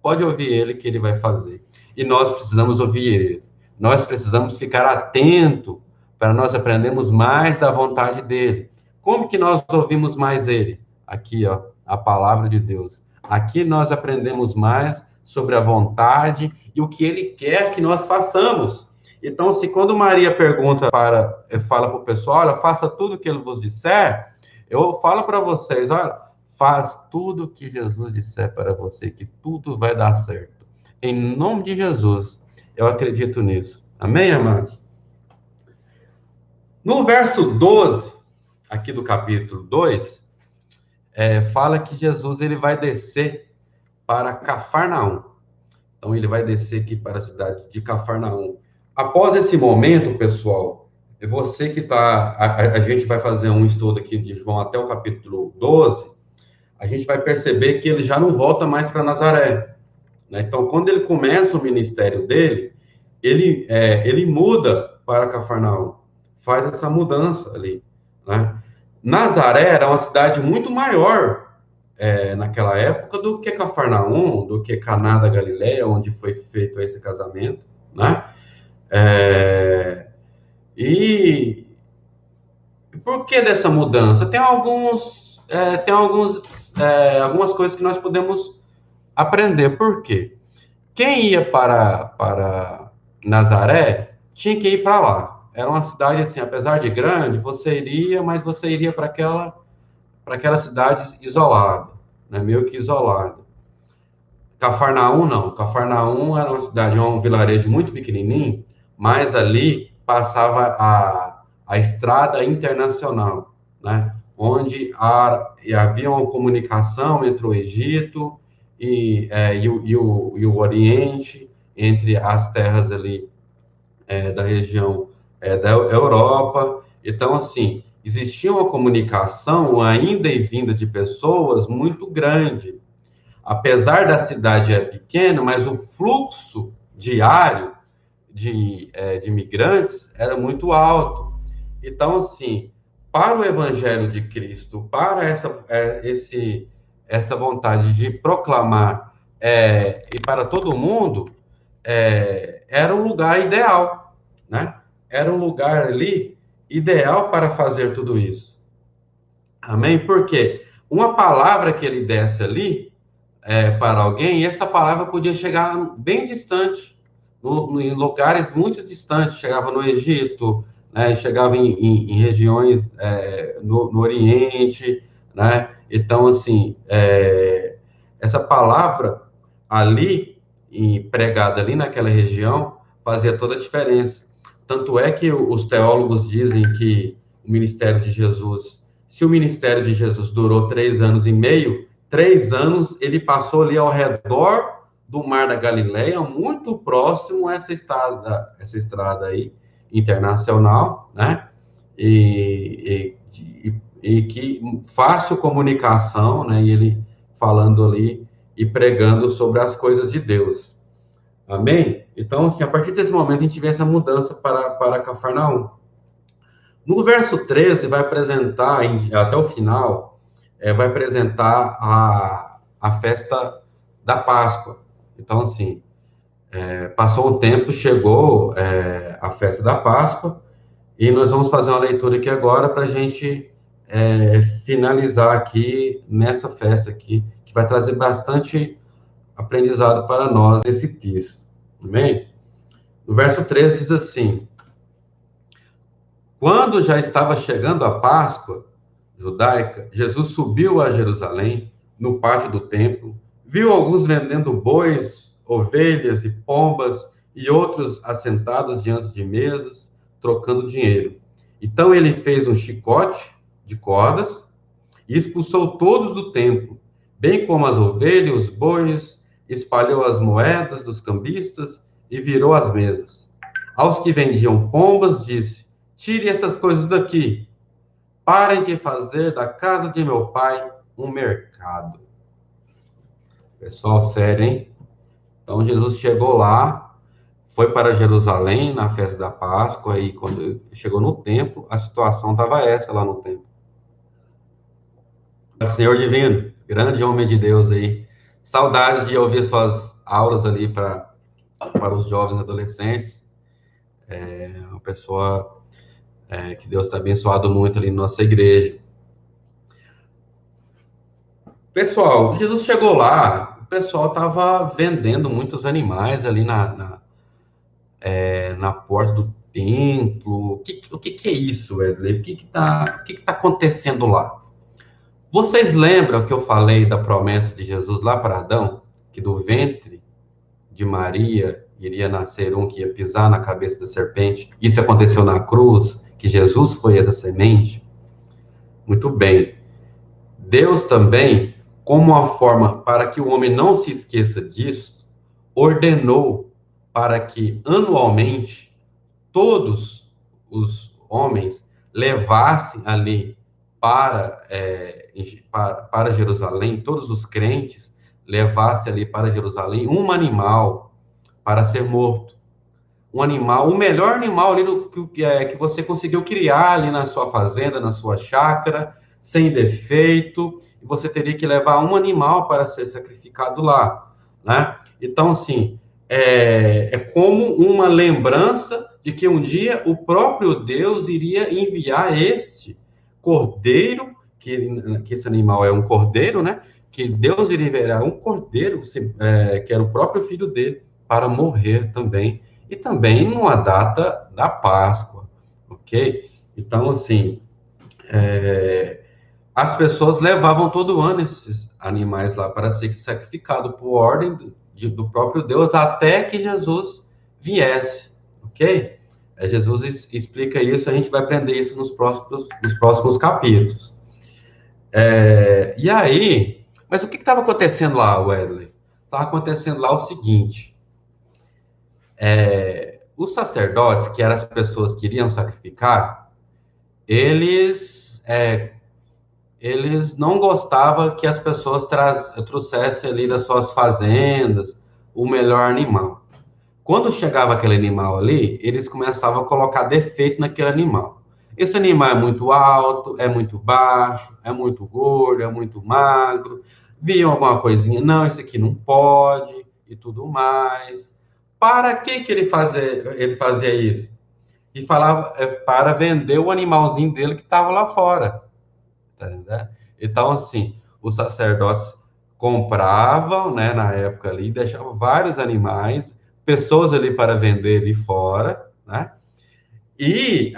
pode ouvir ele que ele vai fazer. E nós precisamos ouvir ele. Nós precisamos ficar atento para nós aprendermos mais da vontade dele. Como que nós ouvimos mais ele? Aqui, ó, a palavra de Deus. Aqui nós aprendemos mais sobre a vontade e o que ele quer que nós façamos. Então, se quando Maria fala para o pessoal, olha, faça tudo o que ele vos disser, eu falo para vocês, olha, faz tudo o que Jesus disser para você, que tudo vai dar certo. Em nome de Jesus, eu acredito nisso. Amém, amados? No verso 12, aqui do capítulo 2, fala que Jesus ele vai descer para Cafarnaum. Então, ele vai descer aqui para a cidade de Cafarnaum. Após esse momento, pessoal, você que está... A gente vai fazer um estudo aqui de João até o capítulo 12, a gente vai perceber que ele já não volta mais para Nazaré, né? Então, quando ele começa o ministério dele, ele muda para Cafarnaum, faz essa mudança ali, né? Nazaré era uma cidade muito maior naquela época do que Cafarnaum, do que Caná da Galileia, onde foi feito esse casamento, né? E por que dessa mudança? Tem algumas coisas que nós podemos aprender. Por quê? Quem ia para Nazaré tinha que ir para lá. Era uma cidade assim, apesar de grande, você iria, mas você iria para aquela cidade isolada, né? Meio que isolada. Cafarnaum não. Cafarnaum era uma cidade, um vilarejo muito pequenininho, mas ali passava a estrada internacional, né? Onde havia uma comunicação entre o Egito e o Oriente, entre as terras ali da região da Europa. Então, assim, existia uma comunicação, ainda e vinda de pessoas, muito grande. Apesar da cidade pequena, mas o fluxo diário de imigrantes era muito alto. Então, assim, para o Evangelho de Cristo, para essa vontade de proclamar e para todo mundo, era um lugar ideal, né? Era um lugar ali ideal para fazer tudo isso. Amém? Por quê? Uma palavra que ele desse ali para alguém, e essa palavra podia chegar bem distante, em lugares muito distantes, chegava no Egito, né? Chegava em regiões no Oriente, né? Então, assim, essa palavra ali, pregada ali naquela região, fazia toda a diferença. Tanto é que os teólogos dizem que o ministério de Jesus, se o ministério de Jesus durou 3 anos e meio, 3 anos ele passou ali ao redor do Mar da Galileia, muito próximo a essa estrada aí, internacional, né? E que fácil comunicação, né? E ele falando ali e pregando sobre as coisas de Deus. Amém? Então, assim, a partir desse momento, a gente vê essa mudança para Cafarnaum. No verso 13, vai apresentar, até o final, vai apresentar a festa da Páscoa. Então, assim, passou um tempo, chegou a festa da Páscoa, e nós vamos fazer uma leitura aqui agora para a gente finalizar aqui nessa festa aqui, que vai trazer bastante aprendizado para nós esse texto. Amém? No verso 13 diz assim: quando já estava chegando a Páscoa judaica, Jesus subiu a Jerusalém, no pátio do templo, viu alguns vendendo bois, ovelhas e pombas e outros assentados diante de mesas, trocando dinheiro. Então ele fez um chicote de cordas e expulsou todos do templo, bem como as ovelhas, os bois, espalhou as moedas dos cambistas e virou as mesas. Aos que vendiam pombas, disse: Tire essas coisas daqui, parem de fazer da casa de meu pai um mercado. Pessoal, sério, hein? Então Jesus chegou lá, foi para Jerusalém na festa da Páscoa, e quando chegou no templo, a situação estava essa lá no templo. Senhor Divino, grande homem de Deus aí. Saudades de ouvir suas aulas ali para os jovens adolescentes. Uma pessoa que Deus está abençoado muito ali na nossa igreja. Pessoal, Jesus chegou lá, o pessoal estava vendendo muitos animais ali na porta do templo. O que é isso, Wesley? O que tá acontecendo lá? Vocês lembram que eu falei da promessa de Jesus lá para Adão? Que do ventre de Maria iria nascer um que ia pisar na cabeça da serpente. Isso aconteceu na cruz, que Jesus foi essa semente. Muito bem. Deus também, como uma forma para que o homem não se esqueça disso, ordenou para que anualmente todos os homens levassem ali para Jerusalém, todos os crentes levassem ali para Jerusalém um animal para ser morto. Um animal, o melhor animal ali que você conseguiu criar ali na sua fazenda, na sua chácara, sem defeito, e você teria que levar um animal para ser sacrificado lá, né? Então, assim, é como uma lembrança de que um dia o próprio Deus iria enviar este cordeiro, que esse animal é um cordeiro, né? Que Deus iria enviar um cordeiro, que era o próprio filho dele, para morrer também, e também numa data da Páscoa, ok? Então, assim, as pessoas levavam todo ano esses animais lá para ser sacrificado por ordem do próprio Deus, até que Jesus viesse, ok? Jesus explica isso, a gente vai aprender isso nos próximos capítulos. E aí, mas o que estava acontecendo lá, Wesley? Estava acontecendo lá o seguinte: os sacerdotes, que eram as pessoas que iriam sacrificar, eles não gostavam que as pessoas trouxessem ali das suas fazendas o melhor animal. Quando chegava aquele animal ali, eles começavam a colocar defeito naquele animal. Esse animal é muito alto, é muito baixo, é muito gordo, é muito magro. Viam alguma coisinha, não, esse aqui não pode, e tudo mais. Para que ele fazia isso? E falava para vender o animalzinho dele que estava lá fora. Tá entendendo? Então, assim, os sacerdotes compravam, né, na época ali, deixavam vários animais, pessoas ali para vender ali fora, né? E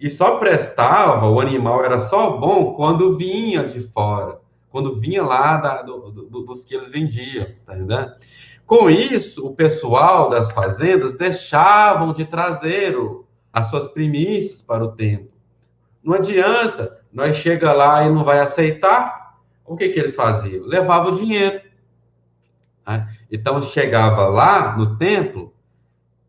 só prestava, o animal era só bom quando vinha de fora, quando vinha lá dos que eles vendiam, tá entendendo? Com isso, o pessoal das fazendas deixavam de trazer as suas primícias para o templo. Não adianta, nós chega lá e não vai aceitar, o que eles faziam? Levavam o dinheiro, né? Então, chegava lá no templo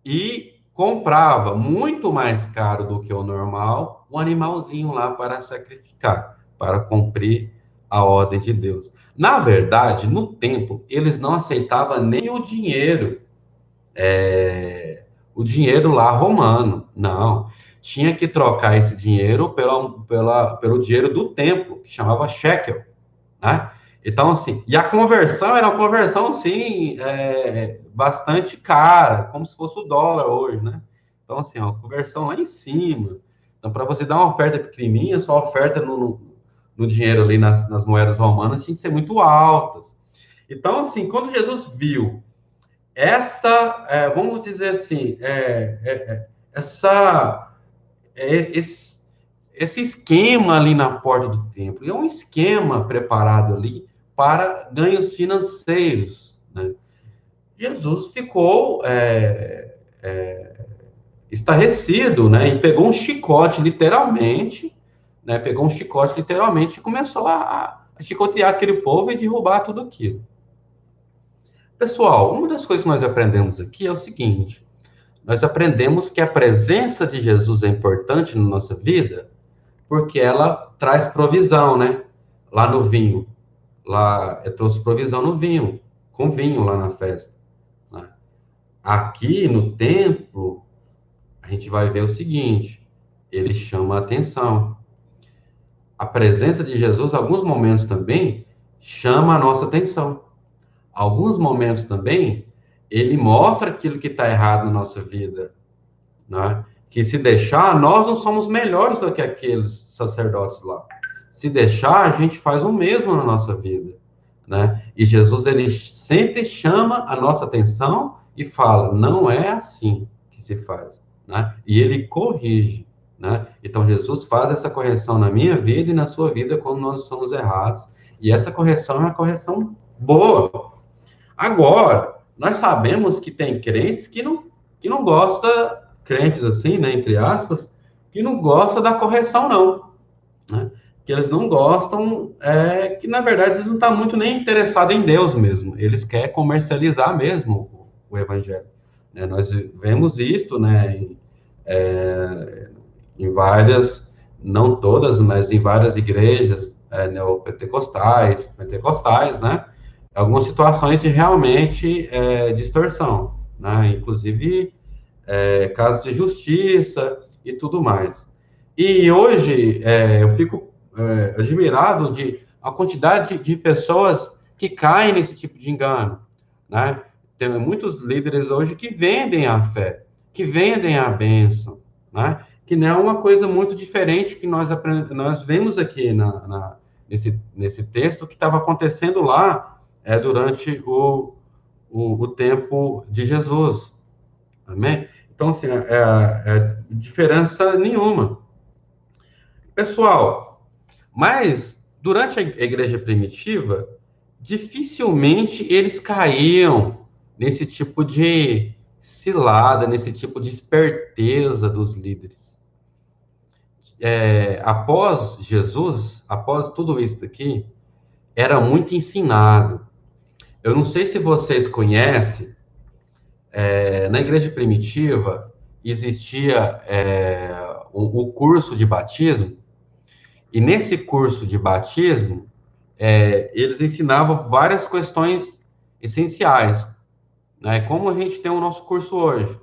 e comprava muito mais caro do que o normal um animalzinho lá para sacrificar, para cumprir a ordem de Deus. Na verdade, no templo, eles não aceitavam nem o dinheiro lá romano, não. Tinha que trocar esse dinheiro pelo dinheiro do templo, que chamava shekel, né? Então, assim, e a conversão era uma conversão, assim, bastante cara, como se fosse o dólar hoje, né? Então, assim, uma conversão lá em cima. Então, para você dar uma oferta pequenininha, sua oferta no dinheiro ali, nas moedas romanas, tinha que ser muito altas. Então, assim, quando Jesus viu vamos dizer assim, esse esquema ali na porta do templo, é um esquema preparado ali para ganhos financeiros, né? Jesus ficou estarrecido, né? E pegou um chicote, literalmente, né? Pegou um chicote, literalmente, e começou a chicotear aquele povo e derrubar tudo aquilo. Pessoal, uma das coisas que nós aprendemos aqui é o seguinte: nós aprendemos que a presença de Jesus é importante na nossa vida, porque ela traz provisão, né? Lá no vinho. Lá, eu trouxe provisão no vinho, com vinho lá na festa, né? Aqui no templo, a gente vai ver o seguinte: ele chama a atenção. A presença de Jesus, em alguns momentos também, chama a nossa atenção. Alguns momentos também, ele mostra aquilo que está errado na nossa vida, né? Que se deixar, nós não somos melhores do que aqueles sacerdotes lá. Se deixar, a gente faz o mesmo na nossa vida, né? E Jesus, ele sempre chama a nossa atenção e fala: não é assim que se faz, né? E ele corrige, né? Então, Jesus faz essa correção na minha vida e na sua vida quando nós somos errados. E essa correção é uma correção boa. Agora, nós sabemos que tem crentes que não gosta, crentes assim, né, entre aspas, que não gosta da correção, não, né? Que eles não gostam, que na verdade eles não estão muito nem interessados em Deus mesmo, eles querem comercializar mesmo o evangelho, né? Nós vemos isto, né, em várias, não todas, mas em várias igrejas pentecostais, né? Algumas situações de realmente distorção, né? Inclusive casos de justiça e tudo mais. E hoje eu fico admirado de a quantidade de pessoas que caem nesse tipo de engano, né? Tem muitos líderes hoje que vendem a fé, que vendem a bênção, né? Que não é uma coisa muito diferente que nós vemos aqui nesse texto que estava acontecendo lá durante o tempo de Jesus. Amém? Então, assim, diferença nenhuma. Pessoal, mas durante a igreja primitiva, dificilmente eles caíam nesse tipo de cilada, nesse tipo de esperteza dos líderes. Após Jesus, após tudo isso aqui, era muito ensinado. Eu não sei se vocês conhecem, na igreja primitiva existia o curso de batismo, e nesse curso de batismo, eles ensinavam várias questões essenciais, né? Como a gente tem o nosso curso hoje.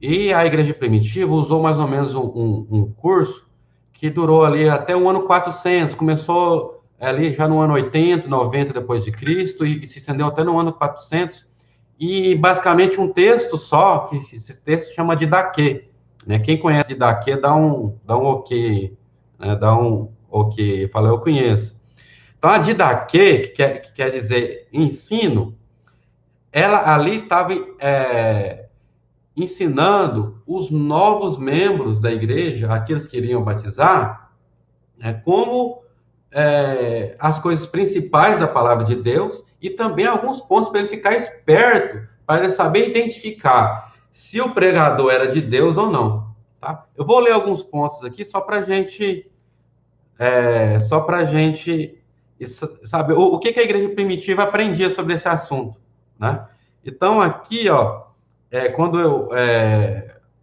E a igreja primitiva usou mais ou menos um curso que durou ali até o ano 400, começou ali já no ano 80, 90 depois de Cristo, e se estendeu até no ano 400, e basicamente um texto só, que esse texto chama de Didaquê, né? Quem conhece Didaquê, dá um ok, né? Dá um ok, fala, eu conheço. Então, a Didaquê, que quer dizer ensino, ela ali estava ensinando os novos membros da igreja, aqueles que iriam batizar, como as coisas principais da palavra de Deus e também alguns pontos para ele ficar esperto, para ele saber identificar se o pregador era de Deus ou não. Tá? Eu vou ler alguns pontos aqui só para gente saber o que a igreja primitiva aprendia sobre esse assunto, né? Então aqui, ó,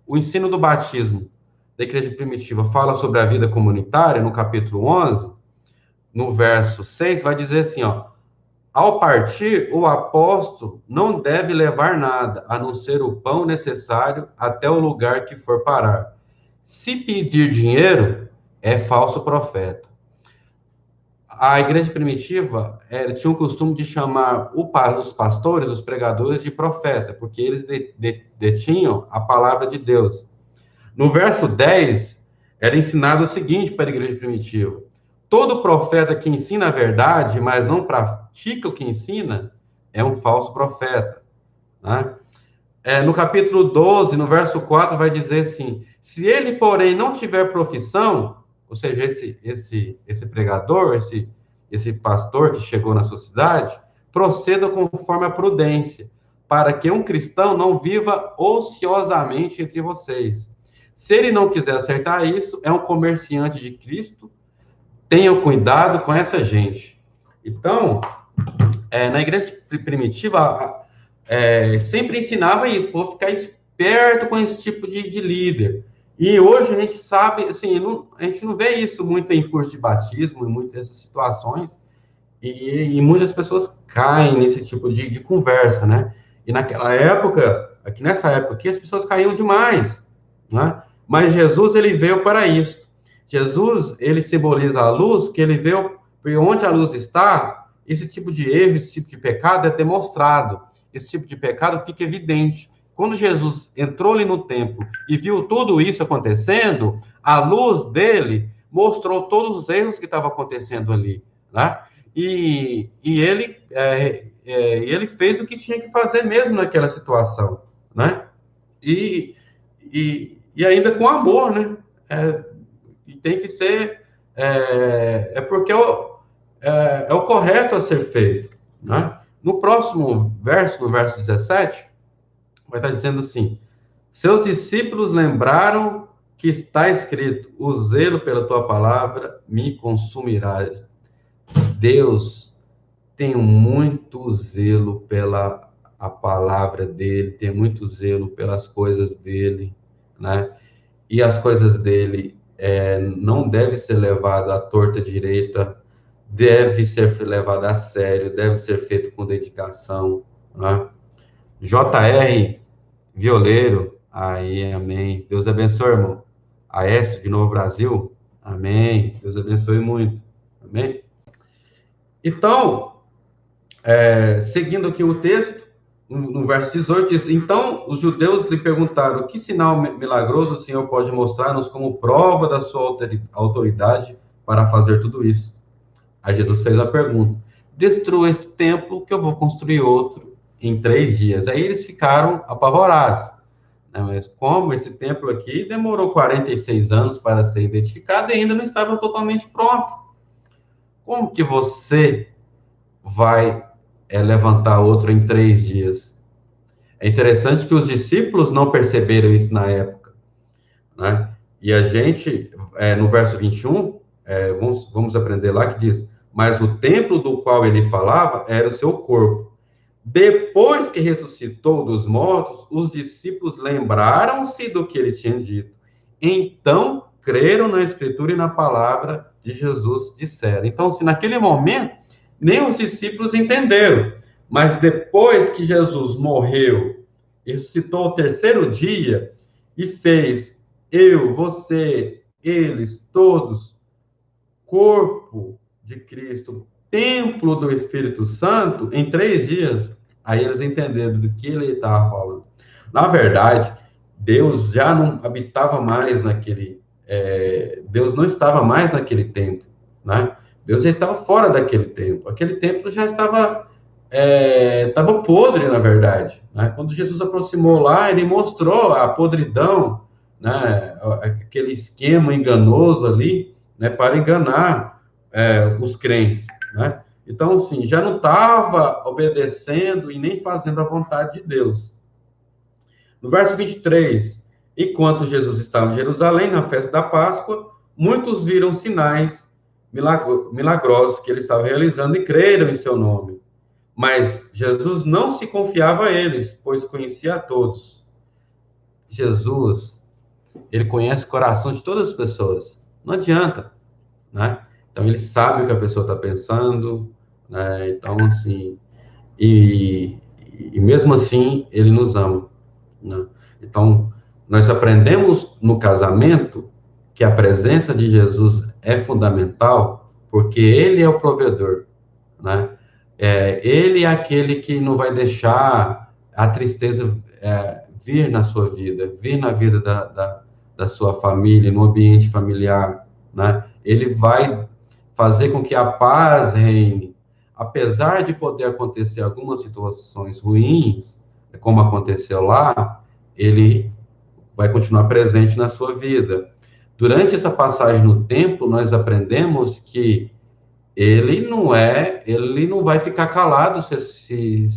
o ensino do batismo da igreja primitiva fala sobre a vida comunitária, no capítulo 11, no verso 6, vai dizer assim, ó: ao partir, o apóstolo não deve levar nada, a não ser o pão necessário até o lugar que for parar. Se pedir dinheiro, é falso profeta. A igreja primitiva tinha o costume de chamar os pastores, os pregadores, de profeta, porque eles detinham a palavra de Deus. No verso 10, era ensinado o seguinte para a igreja primitiva: todo profeta que ensina a verdade, mas não pratica o que ensina, é um falso profeta, né? No capítulo 12, no verso 4, vai dizer assim: se ele, porém, não tiver profissão, ou seja, esse pregador, esse pastor que chegou na sua cidade, proceda conforme a prudência, para que um cristão não viva ociosamente entre vocês. Se ele não quiser acertar isso, é um comerciante de Cristo. Tenham cuidado com essa gente. Então, na igreja primitiva, sempre ensinava isso, para ficar esperto com esse tipo de líder. E hoje a gente sabe, assim, a gente não vê isso muito em curso de batismo, em muitas situações, e muitas pessoas caem nesse tipo de conversa, né? E naquela época, nessa época aqui, as pessoas caíam demais, né? Mas Jesus, ele veio para isso. Jesus, ele simboliza a luz, que ele veio, porque onde a luz está, esse tipo de erro, esse tipo de pecado é demonstrado. Esse tipo de pecado fica evidente. Quando Jesus entrou ali no templo e viu tudo isso acontecendo, a luz dele mostrou todos os erros que estavam acontecendo ali, né? E ele fez o que tinha que fazer mesmo naquela situação, né? E ainda com amor, né? E tem que ser, porque é o correto a ser feito, né? No próximo verso, no verso 17, vai estar dizendo assim: seus discípulos lembraram que está escrito, o zelo pela tua palavra me consumirá. Deus tem muito zelo pela a palavra dele, tem muito zelo pelas coisas dele, né? E as coisas dele não deve ser levada à torta direita, deve ser levada a sério, deve ser feito com dedicação, né? J.R. Violeiro, aí, amém. Deus abençoe, irmão. Aécio, de Novo Brasil, amém. Deus abençoe muito, amém. Então, seguindo aqui o texto, no verso 18, diz: então os judeus lhe perguntaram: que sinal milagroso o Senhor pode mostrar-nos como prova da sua autoridade para fazer tudo isso? Aí Jesus fez a pergunta: destrua esse templo que eu vou construir outro em 3 dias. Aí eles ficaram apavorados, né? Mas como esse templo aqui demorou 46 anos para ser identificado e ainda não estava totalmente pronto, como que você vai levantar outro em 3 dias? É interessante que os discípulos não perceberam isso na época, né? E a gente, no verso 21, vamos aprender lá que diz: mas o templo do qual ele falava era o seu corpo. Depois que ressuscitou dos mortos, os discípulos lembraram-se do que ele tinha dito. Então, creram na Escritura e na palavra de Jesus, disseram. Então, se naquele momento, nem os discípulos entenderam, mas depois que Jesus morreu, ressuscitou o 3º dia e fez eu, você, eles, todos, corpo de Cristo, templo do Espírito Santo, em 3 dias, aí eles entenderam do que ele estava falando. Na verdade, Deus já não habitava mais Deus não estava mais naquele templo, né? Deus já estava fora daquele templo. Aquele templo já estava podre, na verdade, né? Quando Jesus aproximou lá, ele mostrou a podridão, né? Aquele esquema enganoso ali, né? Para enganar os crentes, né? Então, assim, já não estava obedecendo e nem fazendo a vontade de Deus. No verso 23, enquanto Jesus estava em Jerusalém, na festa da Páscoa, muitos viram sinais milagrosos que ele estava realizando e creram em seu nome. Mas Jesus não se confiava a eles, pois conhecia a todos. Jesus, ele conhece o coração de todas as pessoas. Não adianta, né? Então, ele sabe o que a pessoa está pensando, né? Então, assim, e mesmo assim, ele nos ama, né? Então, nós aprendemos no casamento que a presença de Jesus é fundamental, porque ele é o provedor, né? Ele é aquele que não vai deixar a tristeza vir na sua vida, vir na vida da sua família, no ambiente familiar, né? Ele vai fazer com que a paz reine. Apesar de poder acontecer algumas situações ruins, como aconteceu lá, ele vai continuar presente na sua vida. Durante essa passagem no templo, nós aprendemos que ele não vai ficar calado se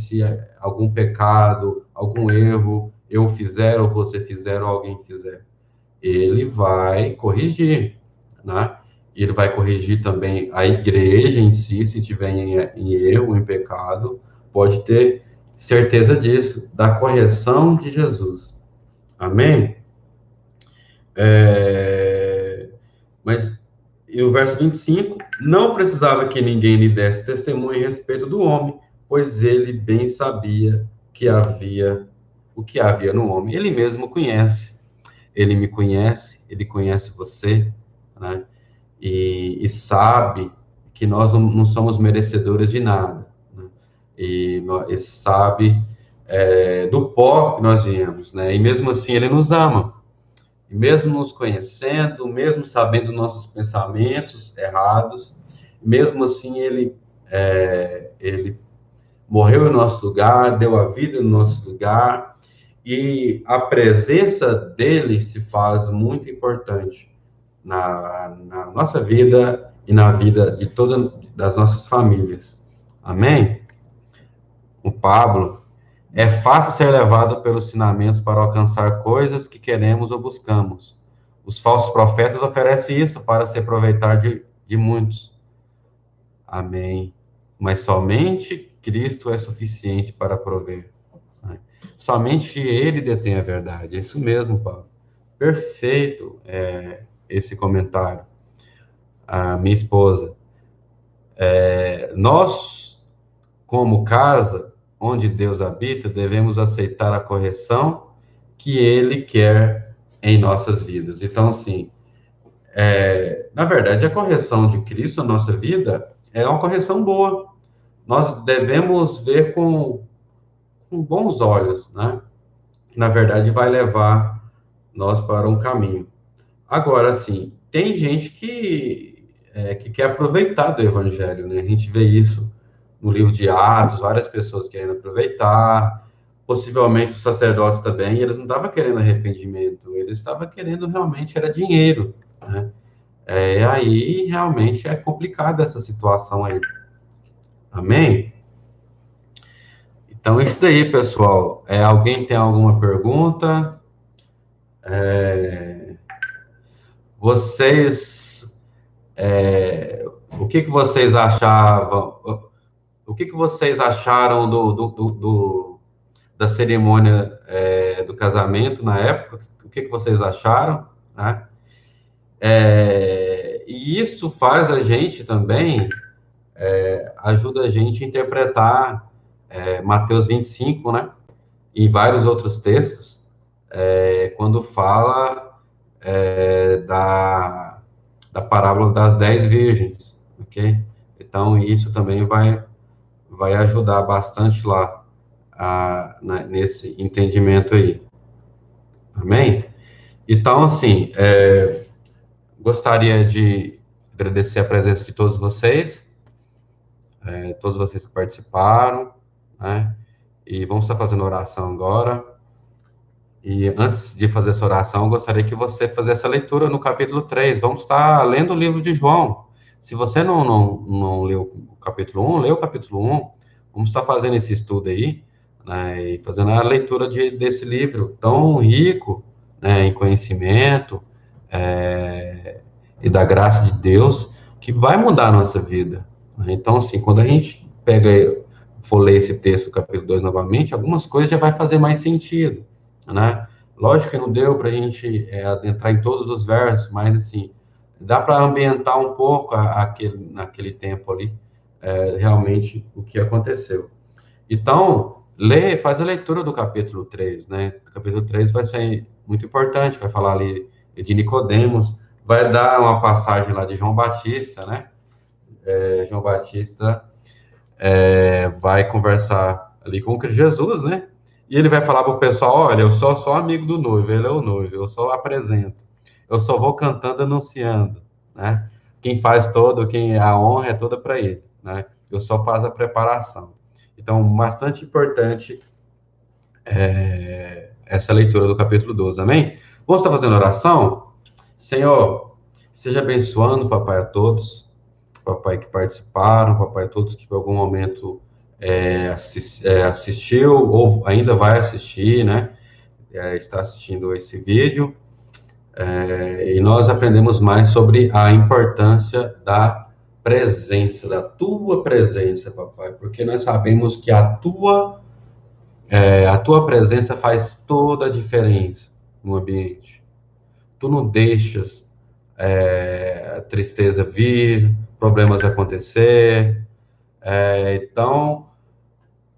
algum pecado, algum erro eu fizer, ou você fizer, ou alguém fizer. Ele vai corrigir, né? Ele vai corrigir também a igreja em si, se tiver em erro, em pecado, pode ter certeza disso, da correção de Jesus. Amém? Mas e o verso 25, não precisava que ninguém lhe desse testemunho a respeito do homem, pois ele bem sabia que havia o que havia no homem. Ele mesmo conhece. Ele me conhece, ele conhece você, né? E sabe que nós não somos merecedores de nada, né? Ele sabe do pó que nós viemos, né? E mesmo assim ele nos ama. E mesmo nos conhecendo, mesmo sabendo nossos pensamentos errados, mesmo assim ele morreu em nosso lugar, deu a vida no nosso lugar, e a presença dele se faz muito importante na nossa vida e na vida de todas das nossas famílias. Amém? O Pablo, é fácil ser levado pelos ensinamentos para alcançar coisas que queremos ou buscamos. Os falsos profetas oferecem isso para se aproveitar de muitos. Amém. Mas somente Cristo é suficiente para prover. Né? Somente Ele detém a verdade. É isso mesmo, Paulo. Perfeito esse comentário. A minha esposa. Nós, como casa onde Deus habita, devemos aceitar a correção que Ele quer em nossas vidas. Então, assim, na verdade, a correção de Cristo na nossa vida é uma correção boa. Nós devemos ver com bons olhos, né? Na verdade, vai levar nós para um caminho. Agora, assim, tem gente que quer aproveitar do evangelho, né? A gente vê isso no livro de Atos, várias pessoas querendo aproveitar, possivelmente os sacerdotes também, e eles não estavam querendo arrependimento, eles estavam querendo realmente, era dinheiro, né? Aí, realmente, é complicada essa situação aí. Amém? Então, isso daí, pessoal. Alguém tem alguma pergunta? Vocês, o que vocês achavam? O que vocês acharam da cerimônia do casamento na época? O que vocês acharam, né? E isso faz a gente também, ajuda a gente a interpretar Mateus 25, né? E vários outros textos, quando fala da parábola das 10 virgens, ok? Então, isso também vai ajudar bastante lá nesse entendimento aí. Amém? Então, assim, gostaria de agradecer a presença de todos vocês que participaram, né? E vamos estar fazendo oração agora. E antes de fazer essa oração, eu gostaria que você fizesse a leitura no capítulo 3. Vamos estar lendo o livro de João. Se você não leu o capítulo 1, lê o capítulo 1. Vamos estar fazendo esse estudo aí, né, e fazendo a leitura desse livro tão rico, né, em conhecimento, e da graça de Deus, que vai mudar a nossa vida. Né? Então, assim, quando a gente for ler esse texto, capítulo 2 novamente, algumas coisas já vai fazer mais sentido, né? Lógico que não deu para a gente adentrar em todos os versos, mas, assim, dá para ambientar um pouco naquele tempo ali, realmente, o que aconteceu. Então, faz a leitura do capítulo 3, né? O capítulo 3 vai ser muito importante, vai falar ali de Nicodemos, vai dar uma passagem lá de João Batista, né? João Batista vai conversar ali com Jesus, né? E ele vai falar para o pessoal, olha, eu sou só amigo do noivo, ele é o noivo, eu só apresento, eu só vou cantando, anunciando, né? A honra é toda para ele, né? Eu só faço a preparação. Então, bastante importante essa leitura do capítulo 12, amém? Vamos estar fazendo oração? Senhor, seja abençoando, papai, a todos. papai, que participaram, papai, todos que por algum momento assistiu ou ainda vai assistir, né? Está assistindo esse vídeo. E nós aprendemos mais sobre a importância da presença, da tua presença, papai, porque nós sabemos que a tua presença faz toda a diferença no ambiente. Tu não deixas a tristeza vir, problemas acontecer. Então,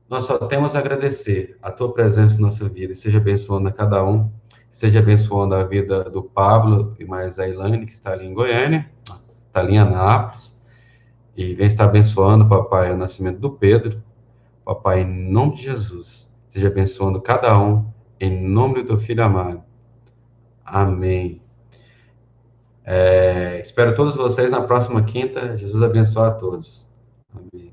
nós só temos a agradecer a tua presença na nossa vida, e seja abençoando a cada um, seja abençoando a vida do Pablo e mais a Elaine, que está ali em Goiânia, está ali em Anápolis, e vem estar abençoando, papai, o nascimento do Pedro, papai, em nome de Jesus, seja abençoando cada um, em nome do teu filho amado. Amém. Espero todos vocês na próxima quinta. Jesus abençoe a todos. Amém.